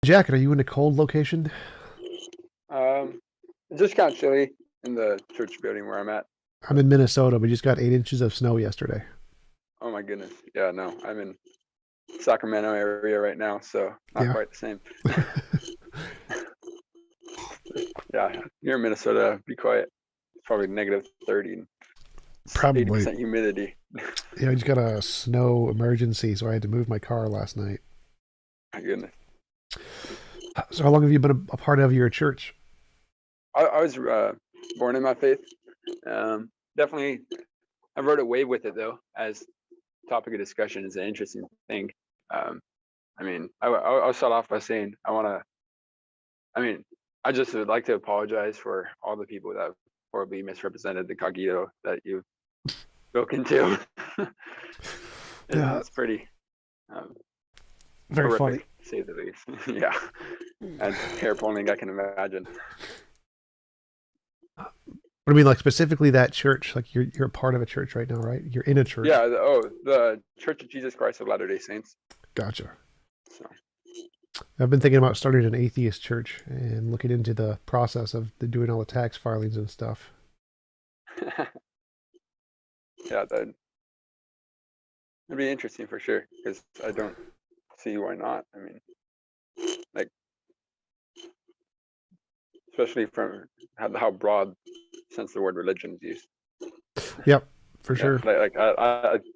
Jack, are you in a cold location? Um, it's just kind of chilly in the church building where I'm at. I'm in Minnesota. We just got 8 inches of snow yesterday. Oh my goodness. Yeah, no, I'm in Sacramento area right now, so not Yeah, quite the same. Yeah, here in Minnesota, be quiet. It's probably negative 30 and probably. 80% humidity. Yeah, I just got a snow emergency, so I had to move my car last night. My goodness. So, how long have you been a part of your church? I was born in my faith. Definitely, I rode a wave with it though, as topic of discussion is an interesting thing. Um, I mean, I'll start off by saying I mean, I just would like to apologize for all the people that horribly misrepresented the cogito that you've spoken to. Yeah, It's pretty um, very funny. horrific, to say the least. Yeah, and hair pulling, I can imagine. What I mean, like specifically that church, like you're a part of a church right now, right? You're in a church. Yeah, the Church of Jesus Christ of Latter-day Saints. Gotcha. So, I've been thinking about starting an atheist church and looking into the process of doing all the tax filings and stuff. yeah, that'd be interesting for sure, because I don't see why not. I mean, like, especially from how broad sense the word religion is used. Yep, for Yeah, sure.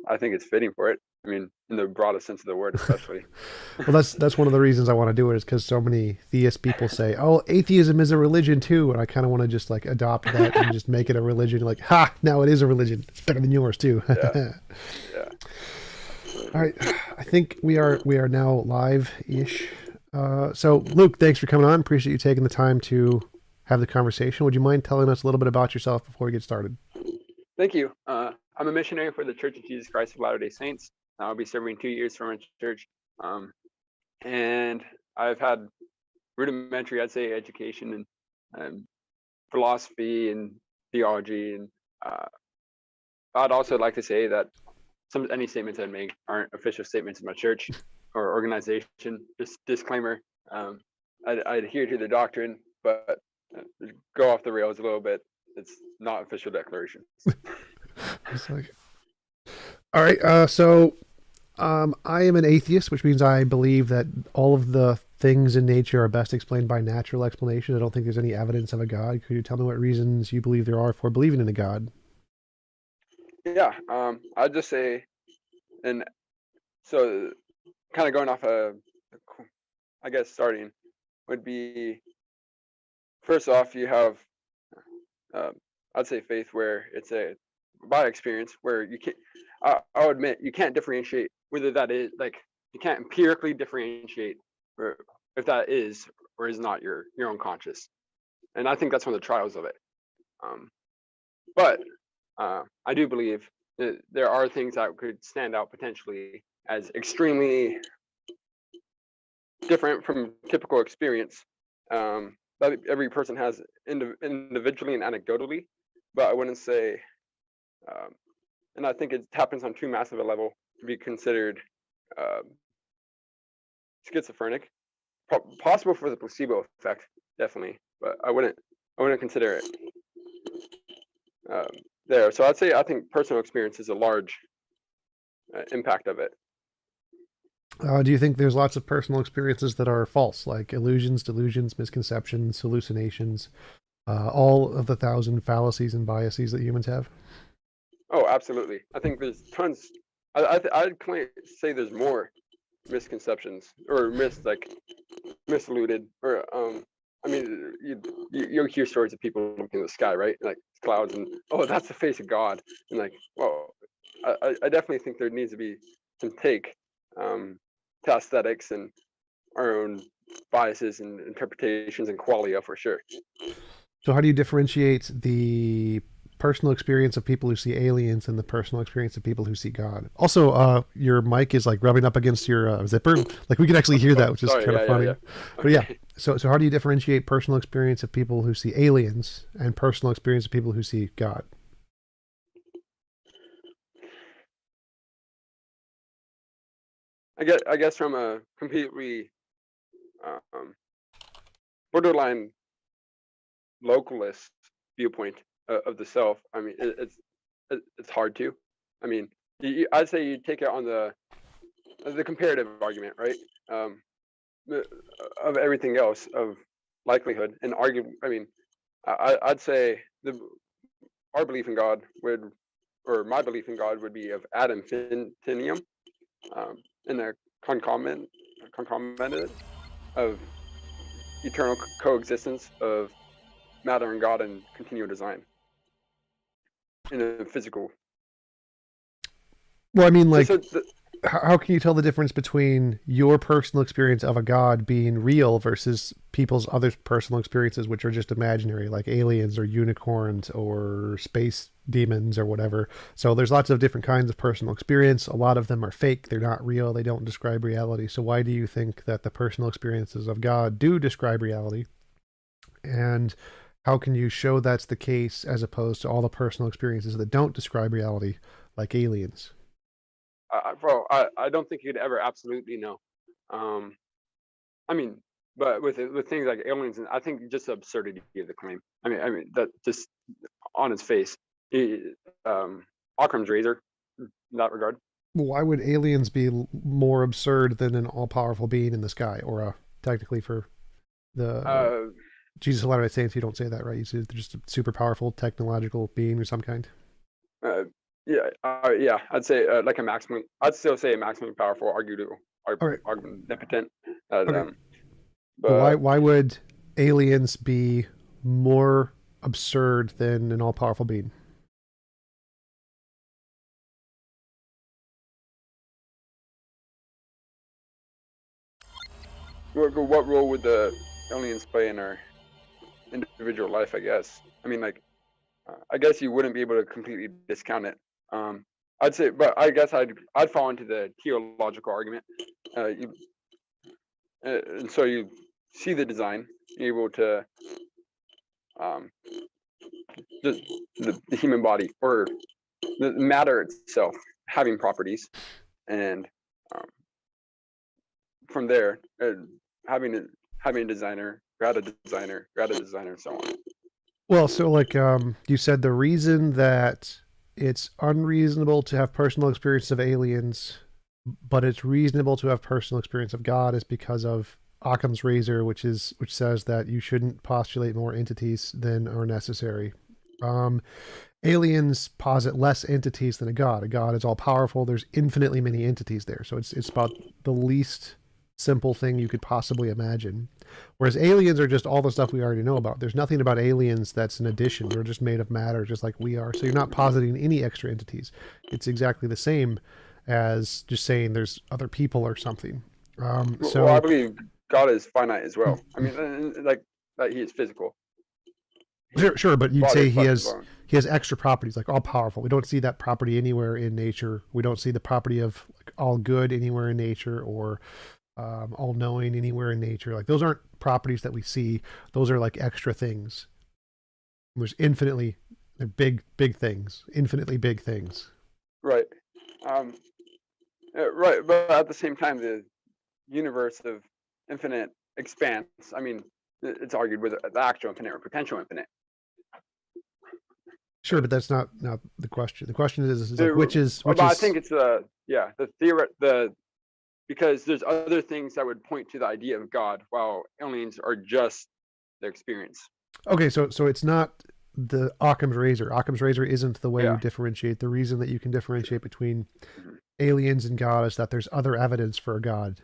I think it's fitting for it. I mean, in the broadest sense of the word, especially. Well, that's one of the reasons I want to do it is because so many theist people say, "Oh, atheism is a religion too," and I kind of want to just like adopt that and just make it a religion. Like, ha! Now it is a religion. It's better than yours too. Yeah, yeah, All absolutely. right, I think we are now live-ish. So Luke, thanks for coming on. Appreciate you taking the time to have the conversation. Would you mind telling us a little bit about yourself before we get started? Thank you. I'm a missionary for the Church of Jesus Christ of Latter-day Saints. I'll be serving 2 years for my church, and I've had rudimentary, I'd say, education in philosophy and theology, and uh, I'd also like to say that any statements I make aren't official statements of my church or organization. Just disclaimer. Um, I adhere to the doctrine, but go off the rails a little bit. It's not official declarations. It's like, all right. So I am an atheist, which means I believe that all of the things in nature are best explained by natural explanation. I don't think there's any evidence of a God. Could you tell me what reasons you believe there are for believing in a God? Yeah, I'd just say, and so kind of going off I guess starting would be first off, you have, uh, I'd say faith where it's a by experience where you can't, I'll admit you can't differentiate whether that is like, you can't empirically differentiate or if that is or is not your own conscious. And I think that's one of the trials of it. Um, but I do believe that there are things that could stand out potentially as extremely different from typical experience, that every person has individually and anecdotally, but I wouldn't say, um, and I think it happens on too massive a level to be considered uh, schizophrenic. Possible for the placebo effect, definitely, but I wouldn't consider it um, there. So I'd say I think personal experience is a large impact of it. Do you think there's lots of personal experiences that are false, like illusions, delusions, misconceptions, hallucinations, all of the thousand fallacies and biases that humans have? Oh, absolutely. I think there's tons. I'd say there's more misconceptions or misalluted or I mean you'll hear stories of people looking in the sky, right, like clouds, and oh, that's the face of God, and like, well, I definitely think there needs to be some take um to aesthetics and our own biases and interpretations and qualia for sure. So, how do you differentiate the personal experience of people who see aliens and the personal experience of people who see God? Also, your mic is like rubbing up against your zipper. Like we can actually hear Oh, that, which is sorry, kind of yeah. funny. But yeah, Okay. so how do you differentiate personal experience of people who see aliens and personal experience of people who see God? I guess from a completely um, borderline localist viewpoint of the self. I mean, it's hard to. I mean, I'd say you take it on the comparative argument, right? Um, of everything else of likelihood and argue. I mean, I'd say our belief in God would, or my belief in God would be of ad infinitum, in the concomitant of eternal coexistence of matter and God and continual design in a physical. Well, I mean, So, like, so the, how can you tell the difference between your personal experience of a god being real versus people's other personal experiences, which are just imaginary, like aliens or unicorns or space demons or whatever? So there's lots of different kinds of personal experience. A lot of them are fake. They're not real. They don't describe reality. So why do you think that the personal experiences of God do describe reality? And how can you show that's the case as opposed to all the personal experiences that don't describe reality, like aliens? bro, I don't think you'd ever absolutely know. Um, I mean, but with things like aliens, and I think just the absurdity of the claim. I mean that just on its face. He, Occam's razor in that regard. Why would aliens be more absurd than an all-powerful being in the sky, or technically for the Uh, Jesus of Latter-day Saints, you don't say that, right? You say they're just a super powerful technological being of some kind. uh, yeah. I'd say like a maximum. I'd still say a maximally powerful, All right, omnipotent. Uh, okay, um, but why but why would aliens be more absurd than an all-powerful being? what role would the aliens play in our individual life? I guess. I mean, like, I guess you wouldn't be able to completely discount it. Um, I'd say, but I guess I'd fall into the teleological argument. You and so you see the design, you're able to um, just the human body or the matter itself having properties, and um, from there having a having a designer, grad a designer, and so on. Well, so like you said, the reason that it's unreasonable to have personal experience of aliens, but it's reasonable to have personal experience of God is because of Occam's razor, which says that you shouldn't postulate more entities than are necessary. Um, Aliens posit less entities than a god. A god is all powerful. There's infinitely many entities there, so it's about the least simple thing you could possibly imagine. Whereas aliens are just all the stuff we already know about. There's nothing about aliens that's an addition. They're just made of matter, just like we are. So you're not positing any extra entities. It's exactly the same as just saying there's other people or something. Well, I So believe God is finite as well. I mean, like that He is physical. sure, sure, but you'd Body, say flesh and bone. he has extra properties like all powerful. We don't see that property anywhere in nature. We don't see the property of like all good anywhere in nature or all knowing anywhere in nature. Like those aren't properties that we see. Those are like extra things. There's infinitely they're big things, infinitely big things. Right. Um, right, but at the same time, the universe of infinite expanse. I mean, it's argued with the actual infinite or potential infinite. Sure, but that's not the question. The question is like But I think it's the theory the because there's other things that would point to the idea of God, while aliens are just the experience. okay. So it's not the Occam's razor. Occam's razor isn't the way you Yeah. differentiate. The reason that you can True. differentiate between Mhm. aliens and God is that there's other evidence for a God.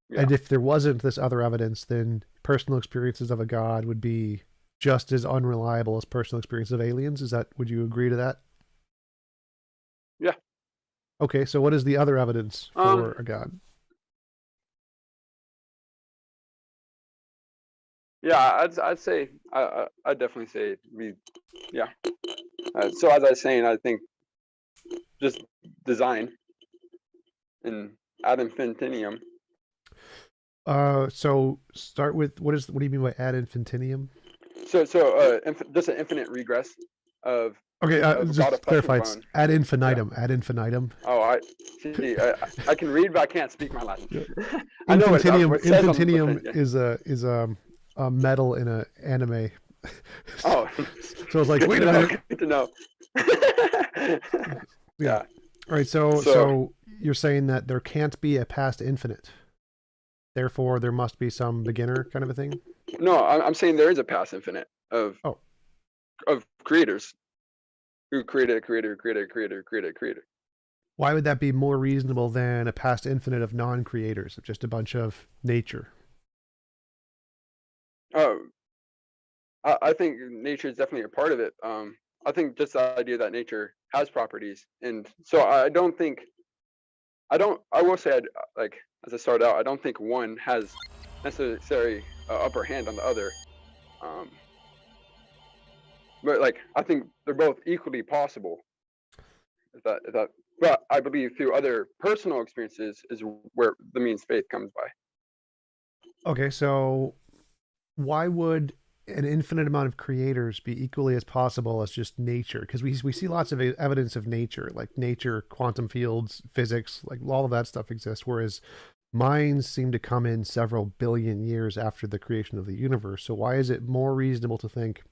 Yeah. And if there wasn't this other evidence, then personal experiences of a God would be just as unreliable as personal experiences of aliens. Is that, would you agree to that? Yeah. Okay, so what is the other evidence for Um. a God? Yeah. I'd say I'd definitely say we. Yeah. So as I was saying, I think just design and ad infinitum. So start with what do you mean by ad infinitum? So just an infinite regress of Okay, God just of flesh and clarify. It's bone. ad Yeah. infinitum. Ad infinitum. Oh, I see. I can read, but I can't speak my Latin. Yeah. I know Infinitum. what it says on the Infinitum thing. Yeah. is a metal in a anime. Oh, So it's like, good to wait a know. minute. Good to know. Yeah. Yeah. All right. So So so you're saying that there can't be a past infinite. Therefore, there must be some beginner kind of a thing. no, I'm saying there is a past infinite Oh, of creators who created a creator, created a creator, created a creator. why would that be more reasonable than a past infinite of non-creators, of just a bunch of nature? Oh, I think nature is definitely a part of it. I think just the idea that nature has properties, and so I don't think I don't. I will say, like as I started out, I don't think one has necessarily upper hand on the other. Um, but like I think they're both equally possible. If that, but I believe through other personal experiences is where the means faith comes by. Okay, so why would an infinite amount of creators be equally as possible as just nature? Because we see lots of evidence of nature, like nature, quantum fields, physics, like all of that stuff exists. Whereas minds seem to come in several billion years after the creation of the universe. So why is it more reasonable to think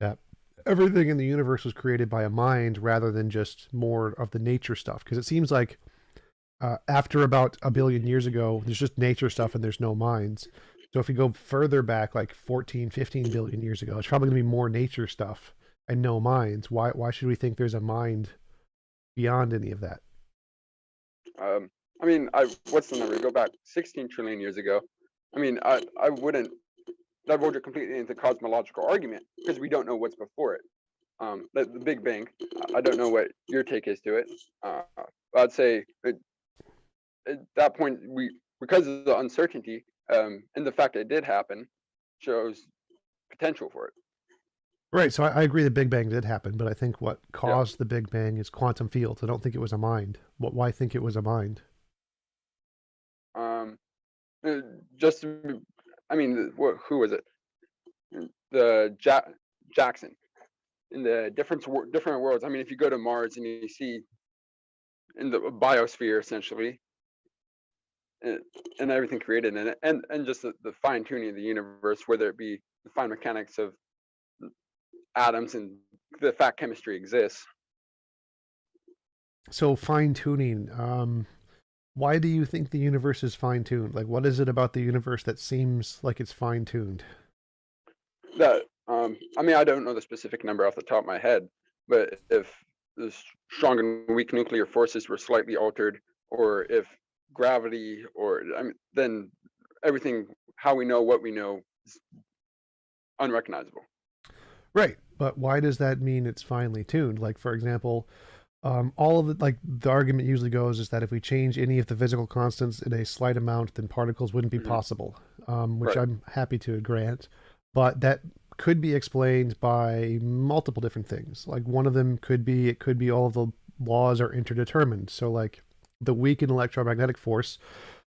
that everything in the universe was created by a mind rather than just more of the nature stuff? Because it seems like after about a billion years ago, there's just nature stuff and there's no minds. So if you go further back, like 14, 15 billion years ago, it's probably going to be more nature stuff and no minds. Why should we think there's a mind beyond any of that? Um, I mean, what's the number? Go back 16 trillion years ago. I mean, I wouldn't divulge it completely into cosmological argument because we don't know what's before it. The Big Bang. I don't know what your take is to it. I'd say at that point, because of the uncertainty and the fact that it did happen, shows potential for it. Right. So I agree the Big Bang did happen, but I think what Yeah. caused the Big Bang is quantum fields. I don't think it was a mind. Why think it was a mind? Um, uh, just, I mean, who was it? The Jackson in the different worlds. I mean, if you go to Mars and you see in the biosphere essentially, and, and everything created in it, and just the fine tuning of the universe, whether it be the fine mechanics of atoms and the fact chemistry exists. So fine tuning. Why do you think the universe is fine tuned? Like, what is it about the universe that seems like it's fine tuned? That I mean, I don't know the specific number off the top of my head, but if the strong and weak nuclear forces were slightly altered, or if gravity, or I mean, then everything, how we know what we know, is unrecognizable. Right. But why does that mean it's finely tuned? Like, for example, all of it, like the argument usually goes is that if we change any of the physical constants in a slight amount, then particles wouldn't be Hmm. possible, which Right. I'm happy to grant. But that could be explained by multiple different things. Like one of them could be it could be all of the laws are interdetermined. So like the weak electromagnetic force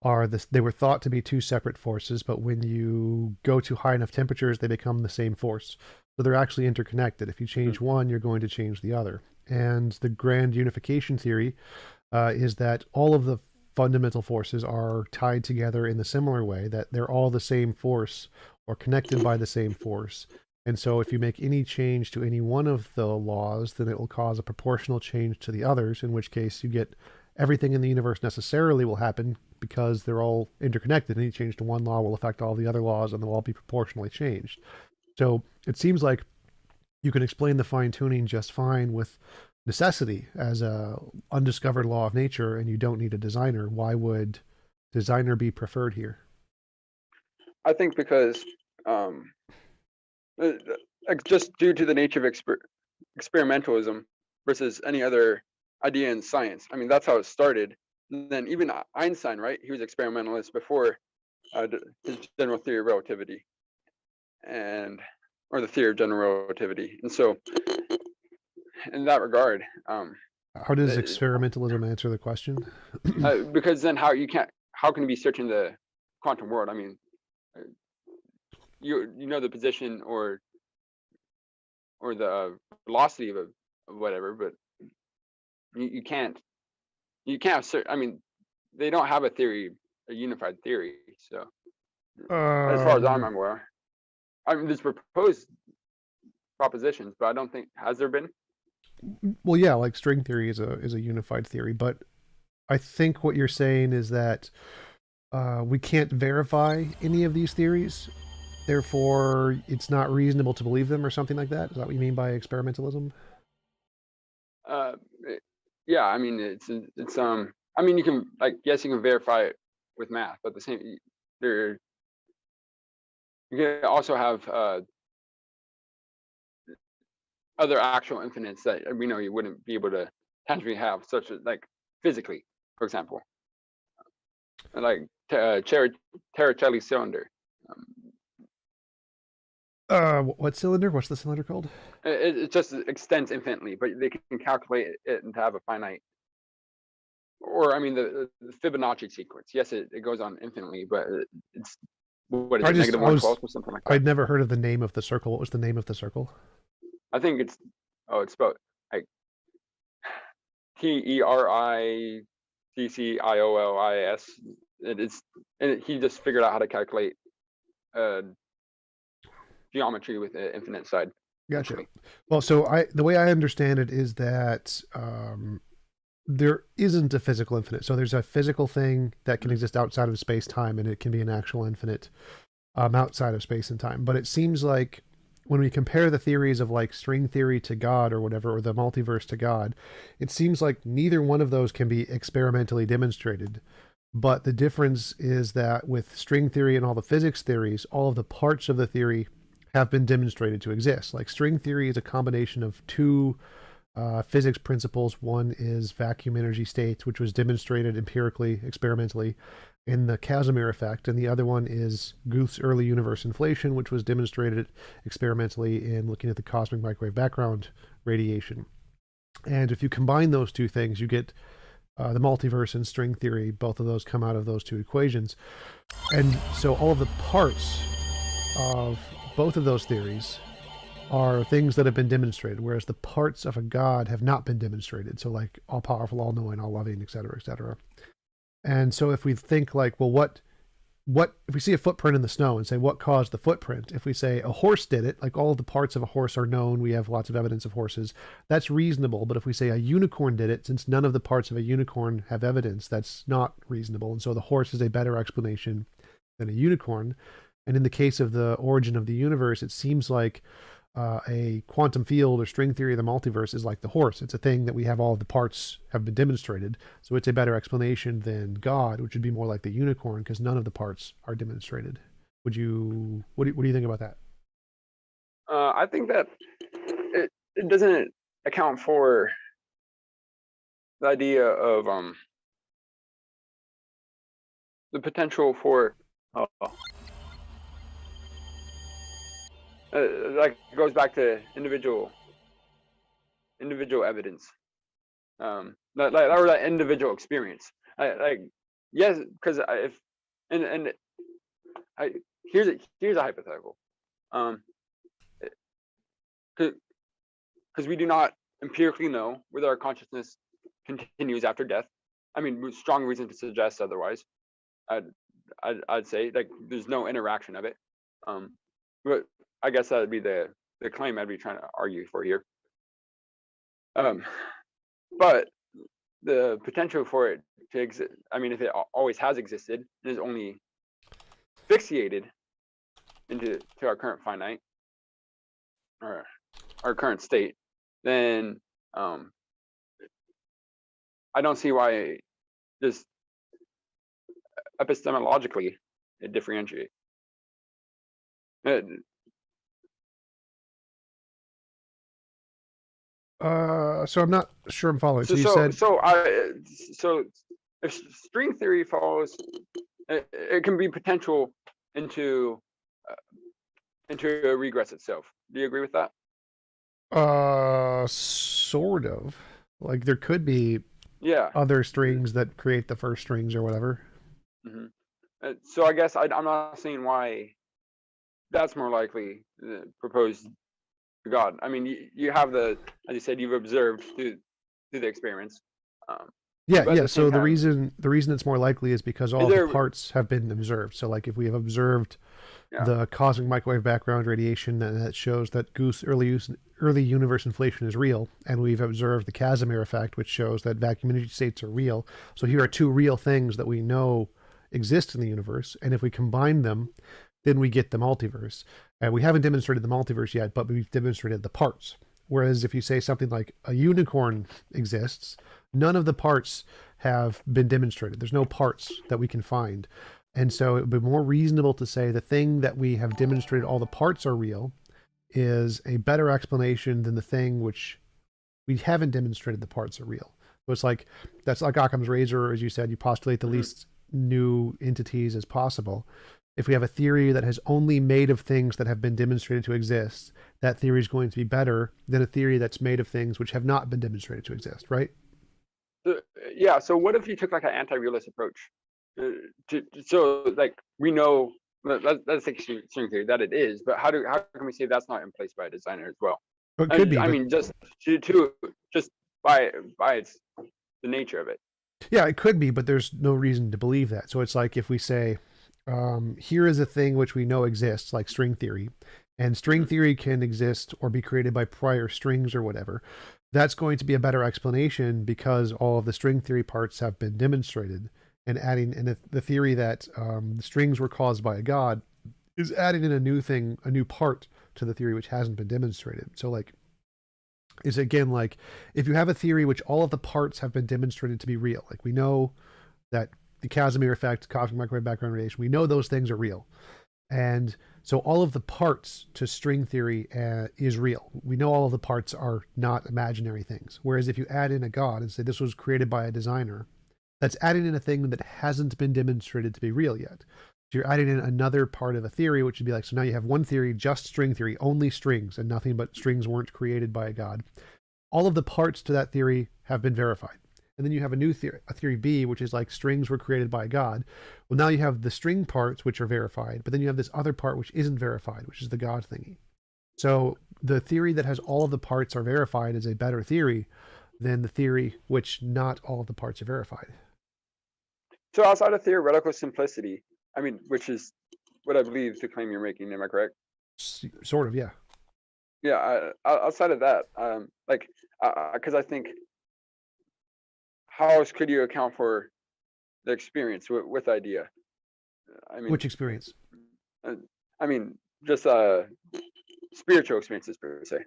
are this they were thought to be two separate forces, but when you go to high enough temperatures, they become the same force. So they're actually interconnected. If you Hmm. change one, you're going to change the other. And the grand unification theory is that all of the fundamental forces are tied together in the similar way, that they're all the same force or connected by the same force. And so if you make any change to any one of the laws, then it will cause a proportional change to the others, in which case you get everything in the universe necessarily will happen because they're all interconnected. Any change to one law will affect all the other laws and they'll all be proportionally changed. So it seems like you can explain the fine tuning just fine with necessity as a undiscovered law of nature, and you don't need a designer. Why would designer be preferred here? I think because um, uh, just due to the nature of experimentalism versus any other idea in science. I mean, that's how it started. And then even Einstein, right? He was experimentalist before his general theory of relativity, and or the theory of general relativity. And so, in that regard, How does uh, experimentalism answer the question? because then how can you be searching the quantum world? I mean, uh, you know the position or the velocity of a whatever, but you can't I mean, they don't have a unified theory. So as far as I'm Um, aware, I mean, there's proposed propositions, but I don't think has there been. well, yeah, like string theory is a unified theory, but I think what you're saying is that we can't verify any of these theories, therefore it's not reasonable to believe them, or something like that. Is that what you mean by experimentalism? Uh, it- yeah, I mean, I mean, you can like yes, you can verify it with math, but the same there you can also have other actual infinites that we know you wouldn't be able to tangibly have, such as like physically, for example, like Torricelli cylinder. Um, What cylinder? What's the cylinder called? it just extends infinitely, but they can calculate it and have a finite. Or I mean, the Fibonacci sequence. Yes, it goes on infinitely, but it's what is I it, just negative I one was twelfth or something like that. I'd never heard of the name of the circle. What was the name of the circle? I think it's spelled like Tericcioliis. It is, and he just figured out how to calculate uh, geometry with an infinite side, Gotcha. essentially. Well, so the way I understand it is that there isn't a physical infinite. So there's a physical thing that can Mhm. exist outside of space time, and it can be an actual infinite outside of space and time. But it seems like when we compare the theories of like string theory to God or whatever, or the multiverse to God, it seems like neither one of those can be experimentally demonstrated. But the difference is that with string theory and all the physics theories, all of the parts of the theory have been demonstrated to exist. Like string theory is a combination of two physics principles. One is vacuum energy states, which was demonstrated empirically, experimentally, in the Casimir effect, and the other one is Guth's early universe inflation, which was demonstrated experimentally in looking at the cosmic microwave background radiation. And if you combine those two things, you get the multiverse and string theory. Both of those come out of those two equations. And so all of the parts of both of those theories are things that have been demonstrated, whereas the parts of a god have not been demonstrated. So, like all powerful, all knowing, all loving, etc., etc. And so, if we think like, well, what if we see a footprint in the snow and say what caused the footprint? If we say a horse did it, like all of the parts of a horse are known, we have lots of evidence of horses, that's reasonable. But if we say a unicorn did it, since none of the parts of a unicorn have evidence, that's not reasonable. And so the horse is a better explanation than a unicorn. And in the case of the origin of the universe, it seems like a quantum field or string theory of the multiverse is like the horse. It's a thing that we have all of the parts have been demonstrated. So it's a better explanation than God, which would be more like the unicorn because none of the parts are demonstrated. What do you think about that? I think that it doesn't account for the idea of the potential for like it goes back to individual evidence, or that individual experience. Like yes, because if and I here's a hypothetical. Um, because we do not empirically know whether our consciousness continues after death. I mean, strong reason to suggest otherwise. I'd I'd say like there's no interaction of it. Um, but I guess that would be the claim I'd be trying to argue for here. Um, but the potential for it to exist, I mean, if it always has existed and is only fixated into our current finite or our current state, then I don't see why just epistemologically it differentiate. Uh, So I'm not sure I'm following. so So you so said, so I so if string theory follows, it can be potential into uh, into regress itself. Do you agree with that? sort of. Like there could be Yeah. other strings that create the first strings or whatever. Mm-hmm. So I guess I'm not seeing why that's more likely proposed God. I mean, you have the, as you said, you've observed through the experiments, um, Yeah, but at yeah. the same So time, the reason it's more likely is because is all of the there? parts have been observed. So like if we have observed Yeah. the cosmic microwave background radiation, and that shows that early universe inflation is real, and we've observed the Casimir effect, which shows that vacuum energy states are real. So here are two real things that we know exist in the universe, and if we combine them, then we get the multiverse. And we haven't demonstrated the multiverse yet, but we've demonstrated the parts. Whereas if you say something like a unicorn exists, none of the parts have been demonstrated. There's no parts that we can find. And so it would be more reasonable to say the thing that we have demonstrated all the parts are real is a better explanation than the thing which we haven't demonstrated the parts are real. So it's like that's like Occam's razor, as you said, you postulate the Mhm. least new entities as possible. If we have a theory that has only made of things that have been demonstrated to exist, that theory is going to be better than a theory that's made of things which have not been demonstrated to exist, right? So, yeah. So what if you took like an anti-realist approach? So like we know let's take string theory that it is, but how can we say that's not in place by a designer as well? Or it could be, I but mean, just to just by its the nature of it. yeah, it could be, but there's no reason to believe that. So it's like if we say, here is a thing which we know exists, like string theory, and string Mhm. theory can exist or be created by prior strings or whatever. That's going to be a better explanation because all of the string theory parts have been demonstrated. And adding in the theory that the strings were caused by a god is adding in a new thing, a new part to the theory which hasn't been demonstrated. So, like, is again like if you have a theory which all of the parts have been demonstrated to be real, like we know that the Casimir effect, cosmic microwave background radiation, we know those things are real. And so all of the parts to string theory is real. We know all of the parts are not imaginary things. Whereas if you add in a god and say this was created by a designer, that's adding in a thing that hasn't been demonstrated to be real yet. So you're adding in another part of a theory, which would be like, so now you have one theory, just string theory, only strings, and nothing but strings weren't created by a god. All of the parts to that theory have been verified. And then you have a new theory, a theory B, which is like strings were created by God. Well, now you have the string parts, which are verified, but then you have this other part, which isn't verified, which is the God thingy. So the theory that has all of the parts are verified is a better theory than the theory which not all of the parts are verified. So outside of theoretical simplicity, I mean, which is what I believe the claim you're making. Am I correct? Sort of, yeah. Yeah. Outside of that, like, because I think how else could you account for the experience with idea? I mean, Which experience? uh, I mean, just spiritual experiences per se.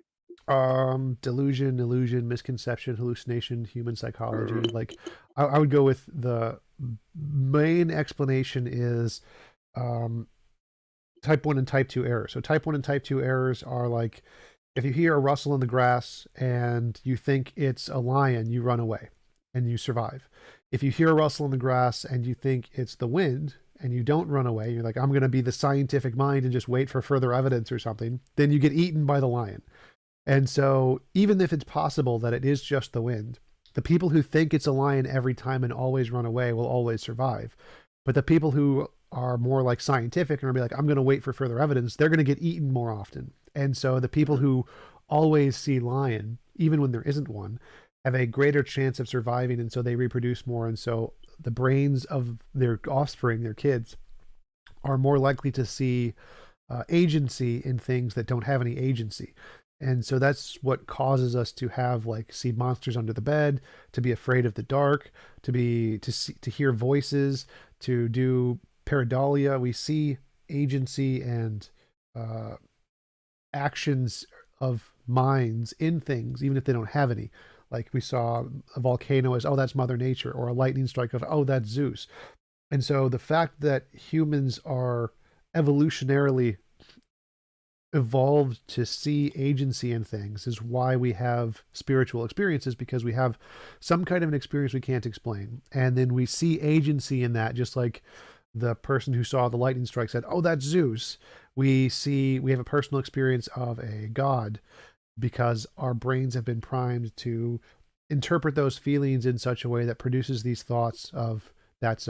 Delusion, illusion, misconception, hallucination, human psychology. Mhm. Like, I would go with the main explanation is um, type 1 and type 2 errors. So, type 1 and type 2 errors are like if you hear a rustle in the grass and you think it's a lion, you run away and you survive. If you hear a rustle in the grass and you think it's the wind and you don't run away, you're like, I'm going to be the scientific mind and just wait for further evidence or something, then you get eaten by the lion. And so, even if it's possible that it is just the wind, the people who think it's a lion every time and always run away will always survive. But the people who are more like scientific and are be like, I'm going to wait for further evidence, they're going to get eaten more often. And so, the people who always see lion, even when there isn't one, have a greater chance of surviving. And so, they reproduce more. And so, the brains of their offspring, their kids, are more likely to see agency in things that don't have any agency. And so that's what causes us to have like see monsters under the bed, to be afraid of the dark, to hear voices, to do pareidolia. We see agency and uh, actions of minds in things, even if they don't have any. Like we saw a volcano as, oh, that's Mother Nature, or a lightning strike of, oh, that's Zeus. And so the fact that humans are evolutionarily evolved to see agency in things is why we have spiritual experiences, because we have some kind of an experience we can't explain. And then we see agency in that, just like the person who saw the lightning strike said, oh, that's Zeus. We have a personal experience of a god because our brains have been primed to interpret those feelings in such a way that produces these thoughts of that's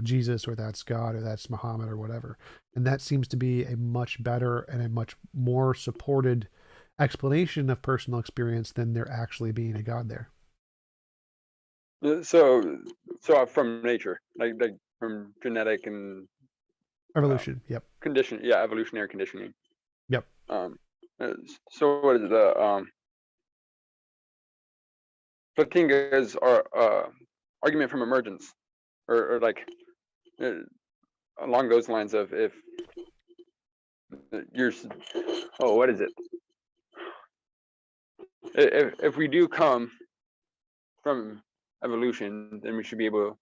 Jesus, or that's God, or that's Muhammad, or whatever. And that seems to be a much better and a much more supported explanation of personal experience than there actually being a God there. So from nature, like from genetic and Evolution. Yep. condition, yeah, evolutionary conditioning. Yep. Um, so what is the Platinga's argument from emergence, or like uh, along those lines of if you're, oh, what is it? If we do come from evolution, then we should be able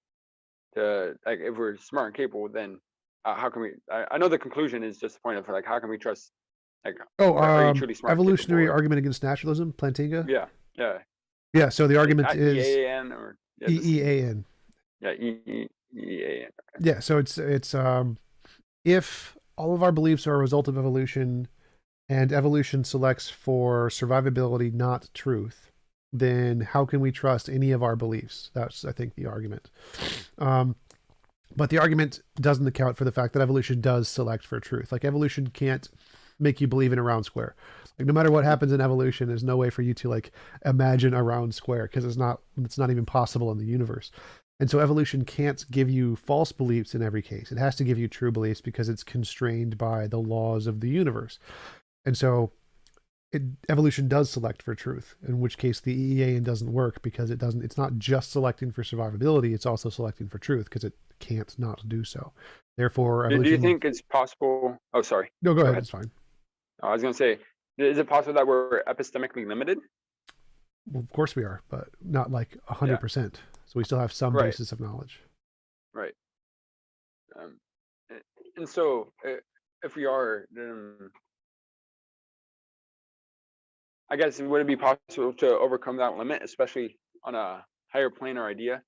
to, like, if we're smart and capable, then how can we? I know the conclusion is just the point of like, how can we trust? Like, Oh, are you truly smart and capable? evolutionary Or, argument against naturalism, Plantinga. yeah, yeah, Yeah. So the like argument not is EAN or yeah, just EEAN. yeah, EAN. Yeah. So it's if all of our beliefs are a result of evolution, and evolution selects for survivability, not truth, then how can we trust any of our beliefs? That's, I think, the argument. Um, but the argument doesn't account for the fact that evolution does select for truth. Like, evolution can't make you believe in a round square. Like, no matter what happens in evolution, there's no way for you to like imagine a round square, because it's not even possible in the universe. And so evolution can't give you false beliefs in every case. It has to give you true beliefs because it's constrained by the laws of the universe. And so evolution does select for truth, in which case the EEAN doesn't work, because it's not just selecting for survivability, it's also selecting for truth, because it can't not do so. Therefore, Do you evolution. think it's possible? Oh, sorry. No, go Go ahead. ahead. It's fine. I was gonna say, is it possible that we're epistemically limited? Well, of course we are, but not like Yeah. 100%. So we still have some Right. basis of knowledge. Right. Um, and so, if we are, I guess, would it be possible to overcome that limit, especially on a higher plane or idea?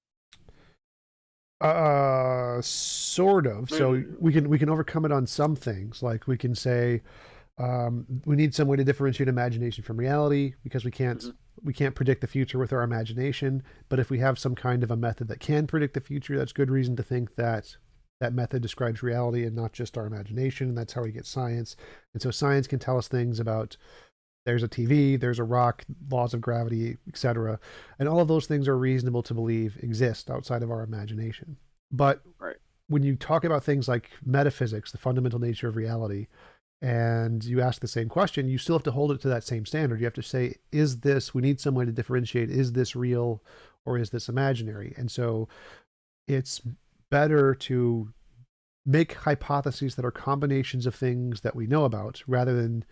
Sort of. So Mm, we can overcome it on some things. Like, we can say, we need some way to differentiate imagination from reality, because we can't mhm. we can't predict the future with our imagination. But if we have some kind of a method that can predict the future, that's good reason to think that that method describes reality and not just our imagination. And that's how we get science. And so science can tell us things about, there's a TV, there's a rock, laws of gravity, etc. And all of those things are reasonable to believe exist outside of our imagination. But Right. when you talk about things like metaphysics, the fundamental nature of reality, and you ask the same question, you still have to hold it to that same standard. You have to say, we need some way to differentiate, is this real or is this imaginary? And so it's better to make hypotheses that are combinations of things that we know about, rather than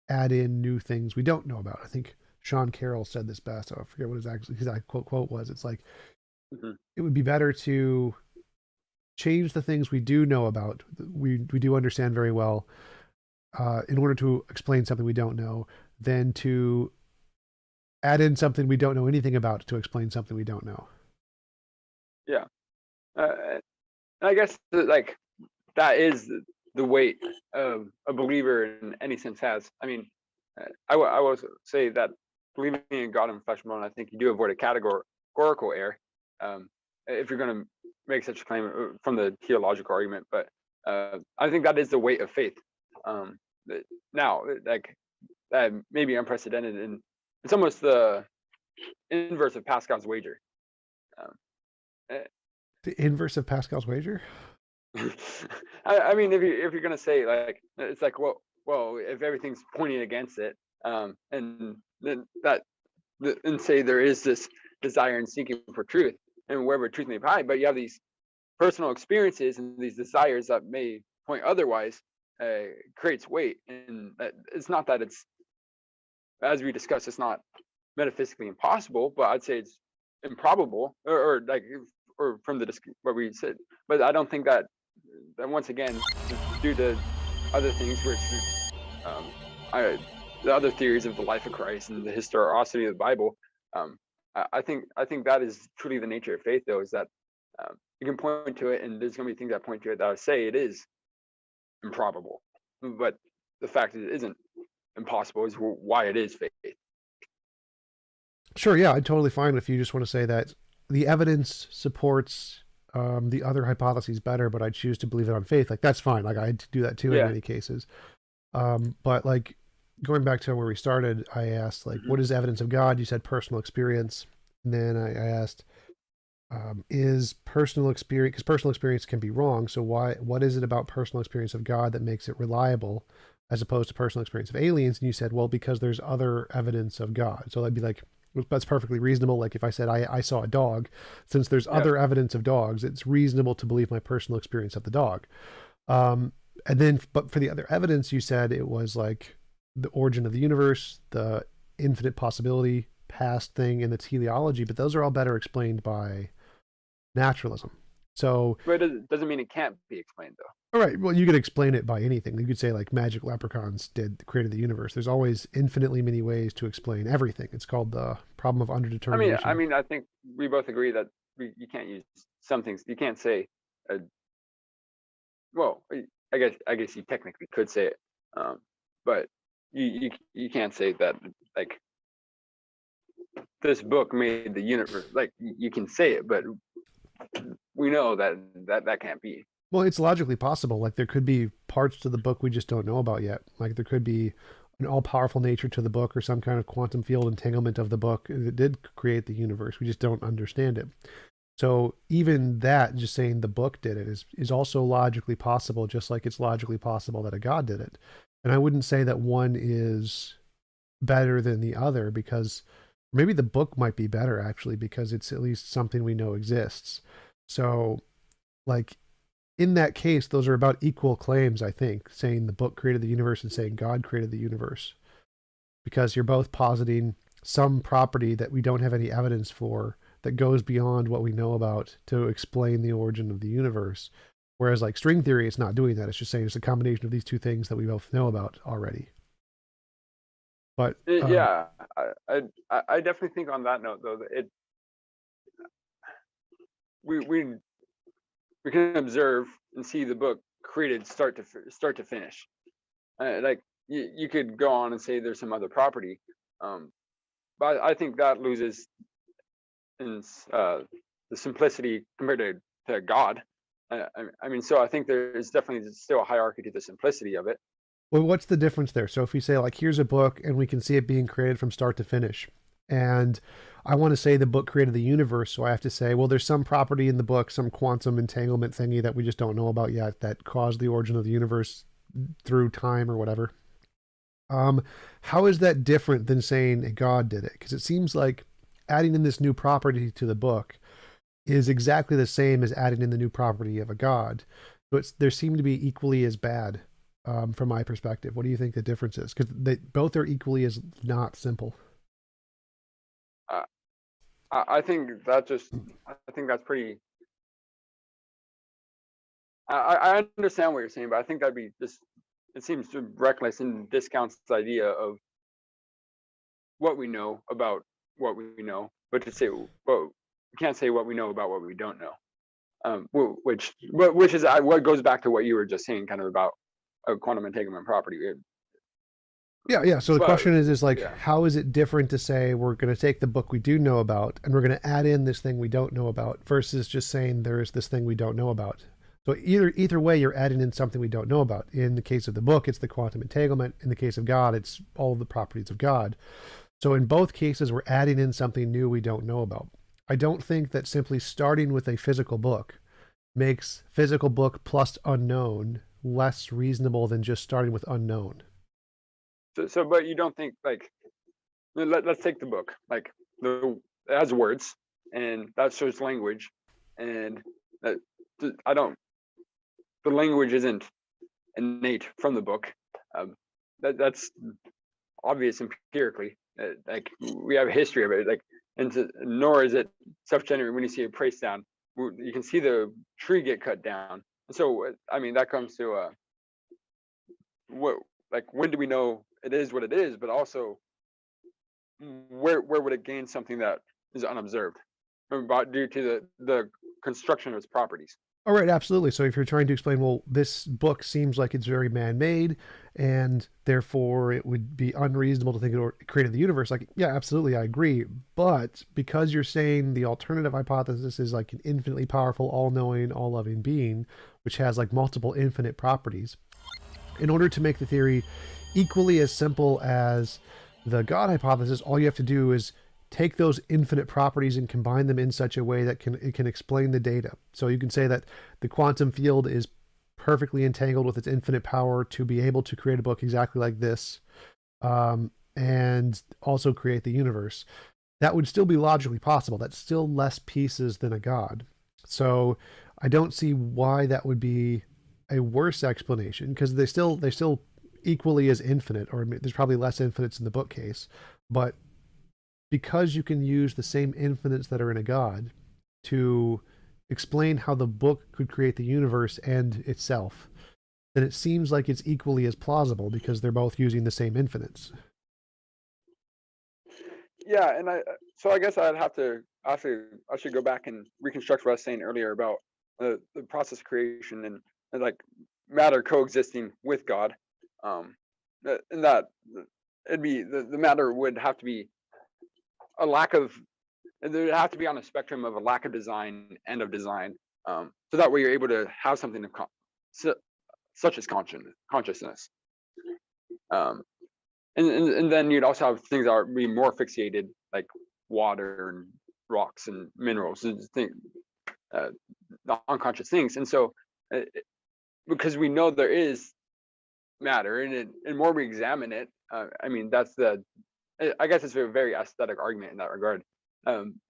add in new things we don't know about. I think Sean Carroll said this best. I forget what his exact quote was. It's like, Mhm. it would be better to change the things we do know about, we do understand very well, in order to explain something we don't know, than to add in something we don't know anything about to explain something we don't know. Yeah. And I guess that, like, that is the weight of a believer in any sense has. I mean, I will say that believing in God in flesh and bone, I think you do avoid a categorical error, um, if you're going to make such a claim from the theological argument. But I think that is the weight of faith. Um, Now, like, that may be unprecedented, and it's almost the inverse of Pascal's wager. Um, eh, The inverse of Pascal's wager. I mean, if you're gonna say, like, it's like, well, if everything's pointing against it, and then and say there is this desire and seeking for truth, and wherever truth may lie, but you have these personal experiences and these desires that may point otherwise, creates weight, and that it's not that it's, as we discussed, it's not metaphysically impossible, but I'd say it's improbable, or like, or from what we said. But I don't think that once again, due to other things, which um, I, the other theories of the life of Christ and the historicity of the Bible, I think that is truly the nature of faith, though, is that you can point to it, and there's going to be things that point to it that I say it is improbable, but the fact that it isn't impossible is why it is faith. Sure, yeah, I'm totally fine if you just want to say that the evidence supports the other hypotheses better, but I choose to believe it on faith. Like, that's fine. Like, I do that too in Yeah. many cases. But like, going back to where we started, I asked like, Mhm. what is evidence of God? You said personal experience. And then I asked, is personal experience, because personal experience can be wrong. So what is it about personal experience of God that makes it reliable as opposed to personal experience of aliens? And you said, well, because there's other evidence of God. So that'd be like, well, that's perfectly reasonable. Like if I said I saw a dog, since there's Yeah. other evidence of dogs, it's reasonable to believe my personal experience of the dog. Um, and then, but for the other evidence, you said it was like the origin of the universe, the infinite possibility, past thing, and the teleology. But those are all better explained by naturalism. So, But it doesn't mean it can't be explained though. all right, well, you could explain it by anything. You could say like magic leprechauns created the universe. There's always infinitely many ways to explain everything. It's called the problem of I underdetermination. mean, I think we both agree that you can't use some things. You can't say, uh, well, I guess you technically could say it, but you can't say that like this book made the universe. Like you can say it, but we know that that can't be. Well, it's logically possible. Like there could be parts to the book we just don't know about yet. Like there could be an all-powerful nature to the book or some kind of quantum field entanglement of the book that did create the universe. We just don't understand it. So even that, just saying the book did it, is also logically possible, just like it's logically possible that a god did it. And I wouldn't say that one is better than the other because maybe the book might be better actually because it's at least something we know exists. So like in that case, those are about equal claims, I think, saying the book created the universe and saying God created the universe, because you're both positing some property that we don't have any evidence for that goes beyond what we know about to explain the origin of the universe. Whereas, like string theory, it's not doing that. It's just saying it's a combination of these two things that we both know about already. But Yeah, I definitely think on that note though that it we we we can observe and see the book created start to finish. Like you could go on and say there's some other property, um, but I think that loses in the simplicity compared to God. I mean, so I think there's definitely still a hierarchy to the simplicity of it. well, what's the difference there? So if we say like here's a book and we can see it being created from start to finish, and I want to say the book created the universe, so I have to say, well, there's some property in the book, some quantum entanglement thingy that we just don't know about yet that caused the origin of the universe through time or whatever. Um, how is that different than saying a god did it? Because it seems like adding in this new property to the book is exactly the same as adding in the new property of a god. So there seem to be equally as bad from my perspective. What do you think the difference is? Because they both are equally as not simple. Uh, I think that just I think that's pretty. I understand what you're saying, but I think that'd be just it seems reckless and discounts the idea of what we know about what we know, but to say well, we can't say what we know about what we don't know. Which is what goes back to what you were just saying, kind of about a quantum entanglement property. Yeah, yeah. So the But question is like, yeah, how is it different to say we're going to take the book we do know about and we're going to add in this thing we don't know about versus just saying there is this thing we don't know about? So either way, you're adding in something we don't know about. In the case of the book, it's the quantum entanglement. In the case of God, it's all of the properties of God. So in both cases, we're adding in something new we don't know about. I don't think that simply starting with a physical book makes physical book plus unknown less reasonable than just starting with unknown. but you don't think like let's take the book like the it has words and that shows language and that, I don't the language isn't innate from the book. Um, that's obvious empirically. Like we have a history of it. Like nor is it self-generated when you see a price down. You can see the tree get cut down. And so I mean that comes to what like when do we know it is what it is, but also where would it gain something that is unobserved about due to the construction of its properties. All right, absolutely. So if you're trying to explain, well, this book seems like it's very man-made, and therefore it would be unreasonable to think it created the universe. Like, yeah, absolutely, I agree. But because you're saying the alternative hypothesis is like an infinitely powerful, all-knowing, all-loving being, which has like multiple infinite properties, In order to make the theory equally as simple as the God hypothesis, all you have to do is take those infinite properties and combine them in such a way that it can explain the data. So you can say that the quantum field is perfectly entangled with its infinite power to be able to create a book exactly like this, and also create the universe. That would still be logically possible. That's still less pieces than a God. So I don't see why that would be a worse explanation, because they're still equally as infinite, or there's probably less infinites in the bookcase, but because you can use the same infinites that are in a God to explain how the book could create the universe and itself, then it seems like it's equally as plausible because they're both using the same infinites. Yeah, and so I guess I'd have to actually I should go back and reconstruct what I was saying earlier about the process of creation and like matter coexisting with God. Um, and that it'd be the matter would have to be a lack of there'd have to be on a spectrum of a lack of design and of design. So that way you're able to have something of such as consciousness. Um, and then you'd also have things that are be more fixated, like water and rocks and minerals, and uh, the unconscious things. And so, because we know there is matter, and more we examine it, I mean, that's I guess it's a very aesthetic argument in that regard.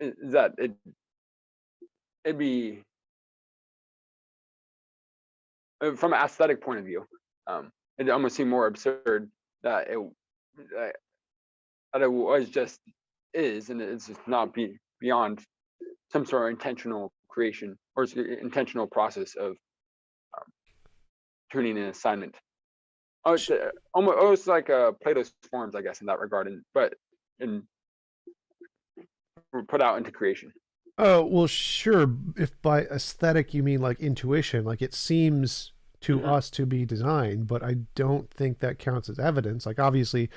Is that it'd be from an aesthetic point of view, it almost seemed more absurd that uh, that it was just is, and it's just not beyond some sort of intentional creation or intentional process of um, tuning an assignment. Oh, it's almost like Plato's forms, I guess, in that regard, but in put out into creation. Oh, well, sure. If by aesthetic you mean like intuition, like it seems to Hmm. us to be designed, but I don't think that counts as evidence. Like, obviously,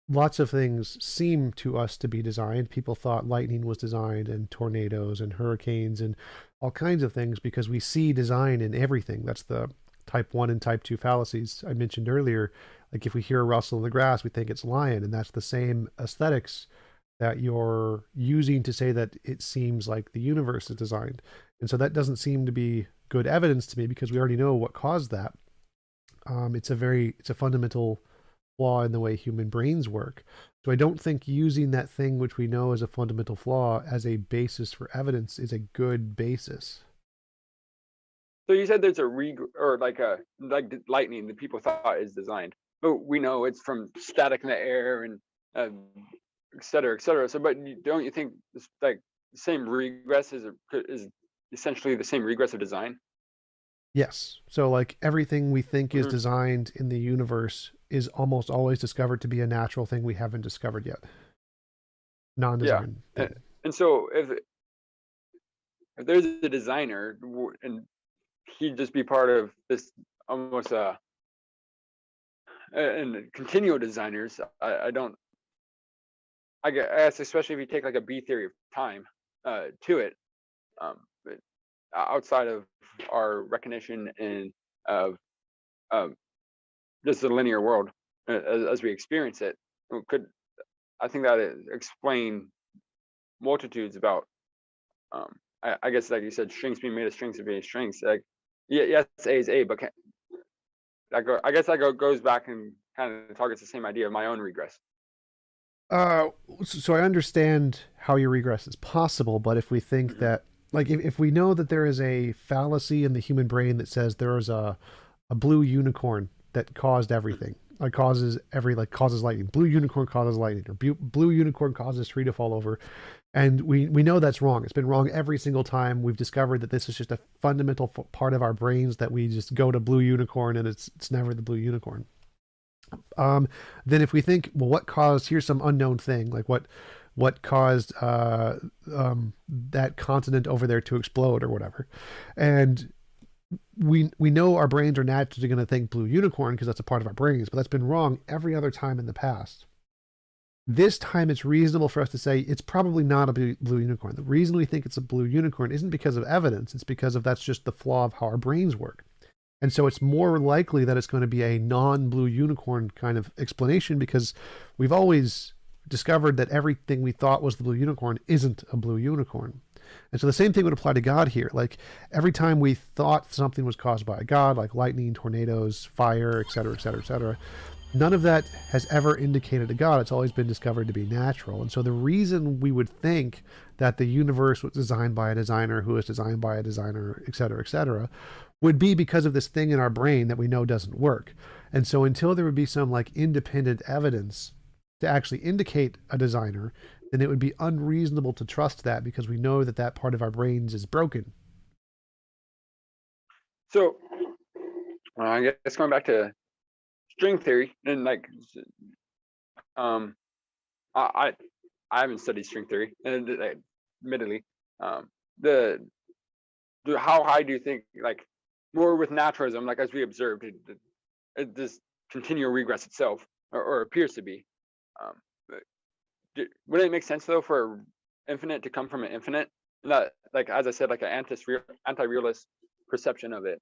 lots of things seem to us to be designed. People thought lightning was designed, and tornadoes and hurricanes and all kinds of things, because we see design in everything. That's the type 1 and type 2 fallacies I mentioned earlier. Like, if we hear a rustle in the grass, we think it's lion, and that's the same aesthetics that you're using to say that it seems like the universe is designed. And so that doesn't seem to be good evidence to me, because we already know what caused that. It's a fundamental flaw in the way human brains work. So I don't think using that thing which we know is a fundamental flaw as a basis for evidence is a good basis. So you said there's a or like lightning that people thought is designed, but we know it's from static in the air and uh, et cetera, et cetera. So, but don't you think this, like the same regress is essentially the same regress of design? Yes. So like everything we think is Hmm. designed in the universe is almost always discovered to be a natural thing we haven't discovered yet. Yeah, Non-design and, thing. and so if there's a designer and he'd just be part of this almost and continual designers, I don't I guess especially if you take like a B theory of time to it, but outside of our recognition and of um, just the linear world as we experience it, could I think that it explain multitudes about I guess like you said, strings being made of strings of being strings. Like yeah, yes, A is A, but I guess goes back and kind of targets the same idea of my own regress. Uh, so I understand how your regress is possible, but if we think Hmm. that, like, if we know that there is a fallacy in the human brain that says there is a blue unicorn that caused everything, like causes lightning, blue unicorn causes lightning, or blue unicorn causes tree to fall over, and we know that's wrong. It's been wrong every single time. We've discovered that this is just a fundamental part of our brains, that we just go to blue unicorn and it's never the blue unicorn. Then if we think, well, what caused, here's some unknown thing, like what caused that continent over there to explode or whatever, and we know our brains are naturally going to think blue unicorn because that's a part of our brains, but that's been wrong every other time in the past. This time it's reasonable for us to say it's probably not a blue unicorn. The reason we think it's a blue unicorn isn't because of evidence, it's because of that's just the flaw of how our brains work. And so it's more likely that it's going to be a non-blue unicorn kind of explanation, because we've always discovered that everything we thought was the blue unicorn isn't a blue unicorn. And so the same thing would apply to God here. Like every time we thought something was caused by a God, like lightning, tornadoes, fire, et cetera, et cetera, et cetera, none of that has ever indicated a God. It's always been discovered to be natural. And so the reason we would think that the universe was designed by a designer who was designed by a designer, et cetera, would be because of this thing in our brain that we know doesn't work. And so until there would be some like independent evidence to actually indicate a designer, then it would be unreasonable to trust that, because we know that that part of our brains is broken. So I guess going back to string theory and like um I I haven't studied string theory, and admittedly, the how high do you think, like more with naturalism, like as we observed, it this continual regress itself, or appears to be. Um, would it make sense though for infinite to come from an infinite? Not like, as I said, like an anti-realist perception of it.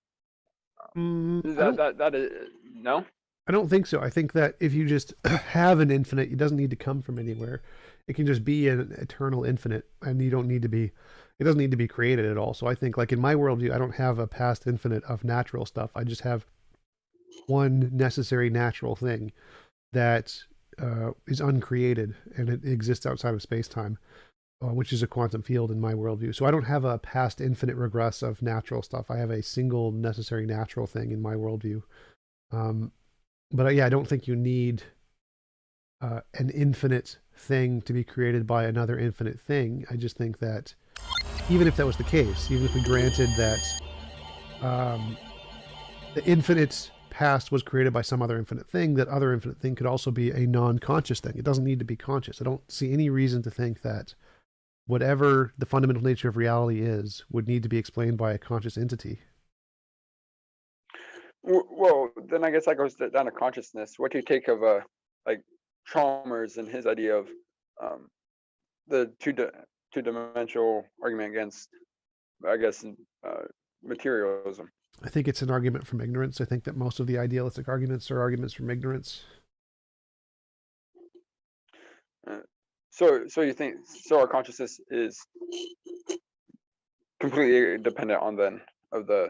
Mm, Is I don't that is no? I don't think so. I think that if you just have an infinite, it doesn't need to come from anywhere. It can just be an eternal infinite, and you don't need to be. It doesn't need to be created at all. So I think, like in my worldview, I don't have a past infinite of natural stuff. I just have one necessary natural thing that is uncreated, and it exists outside of space time, which is a quantum field in my worldview. So I don't have a past infinite regress of natural stuff. I have a single necessary natural thing in my worldview. Um, but yeah, I don't think you need an infinite thing to be created by another infinite thing. I just think that even if that was the case, even if we granted that um, the infinite past was created by some other infinite thing, that other infinite thing could also be a non-conscious thing. It doesn't need to be conscious. I don't see any reason to think that whatever the fundamental nature of reality is would need to be explained by a conscious entity. Well, then I guess that goes down to consciousness. What do you take of like Chalmers and his idea of um, the two-dimensional argument against, I guess, uh, materialism? I think it's an argument from ignorance. I think that most of the idealistic arguments are arguments from ignorance. Uh, so you think so? Our consciousness is completely dependent on then of the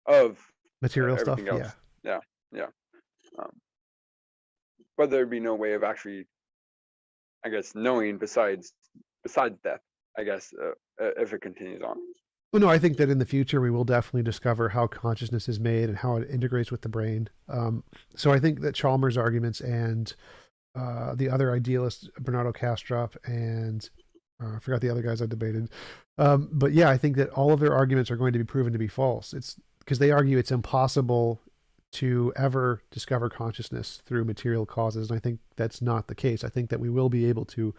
of Material everything stuff, yeah. else. Yeah, yeah. Um, but there'd be no way of actually, I guess, knowing besides death. I guess if it continues on. Well, no, I think that in the future we will definitely discover how consciousness is made and how it integrates with the brain. So I think that Chalmers' arguments and the other idealists, Bernardo Kastrup and I forgot the other guys I debated. But yeah, I think that all of their arguments are going to be proven to be false. It's because they argue it's impossible to ever discover consciousness through material causes. And I think that's not the case. I think that we will be able to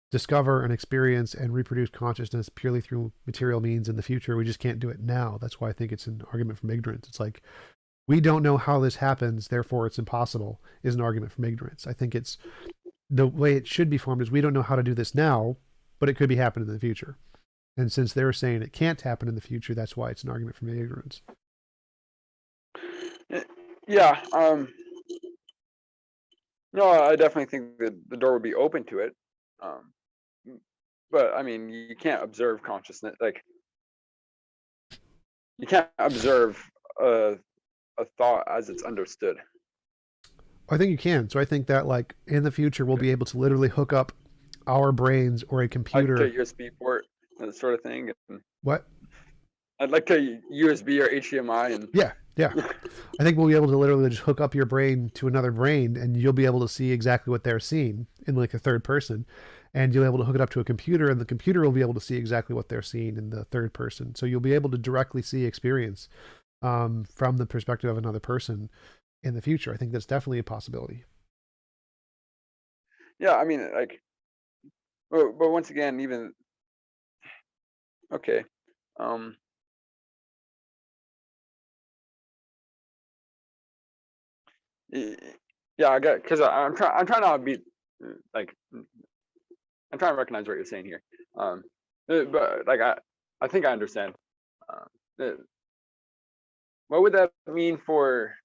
discover and experience and reproduce consciousness purely through material means in the future. We just can't do it now. That's why I think it's an argument from ignorance. It's like, we don't know how this happens, therefore it's impossible, is an argument from ignorance. I think it's the way it should be formed is we don't know how to do this now, but it could be happening in the future. And since they're saying it can't happen in the future, that's why it's an argument from ignorance. Yeah. No, I definitely think that the door would be open to it. Um, but I mean, you can't observe consciousness. Like you can't observe a a thought as it's understood. I think you can. So I think that like in the future we'll be able to literally hook up our brains or a Like a computer. USB port, that sort of thing. And What? I'd like to USB or HDMI and Yeah, yeah. I think we'll be able to literally just hook up your brain to another brain, and you'll be able to see exactly what they're seeing in like a third person. And you'll be able to hook it up to a computer, and the computer will be able to see exactly what they're seeing in the third person. So you'll be able to directly see experience from the perspective of another person in the future. I think that's definitely a possibility. yeah, I mean, like, but once again, even okay, um, yeah, I get because I'm trying to be like I'm trying to recognize what you're saying here. But like I think I understand. Uh, what would that mean for?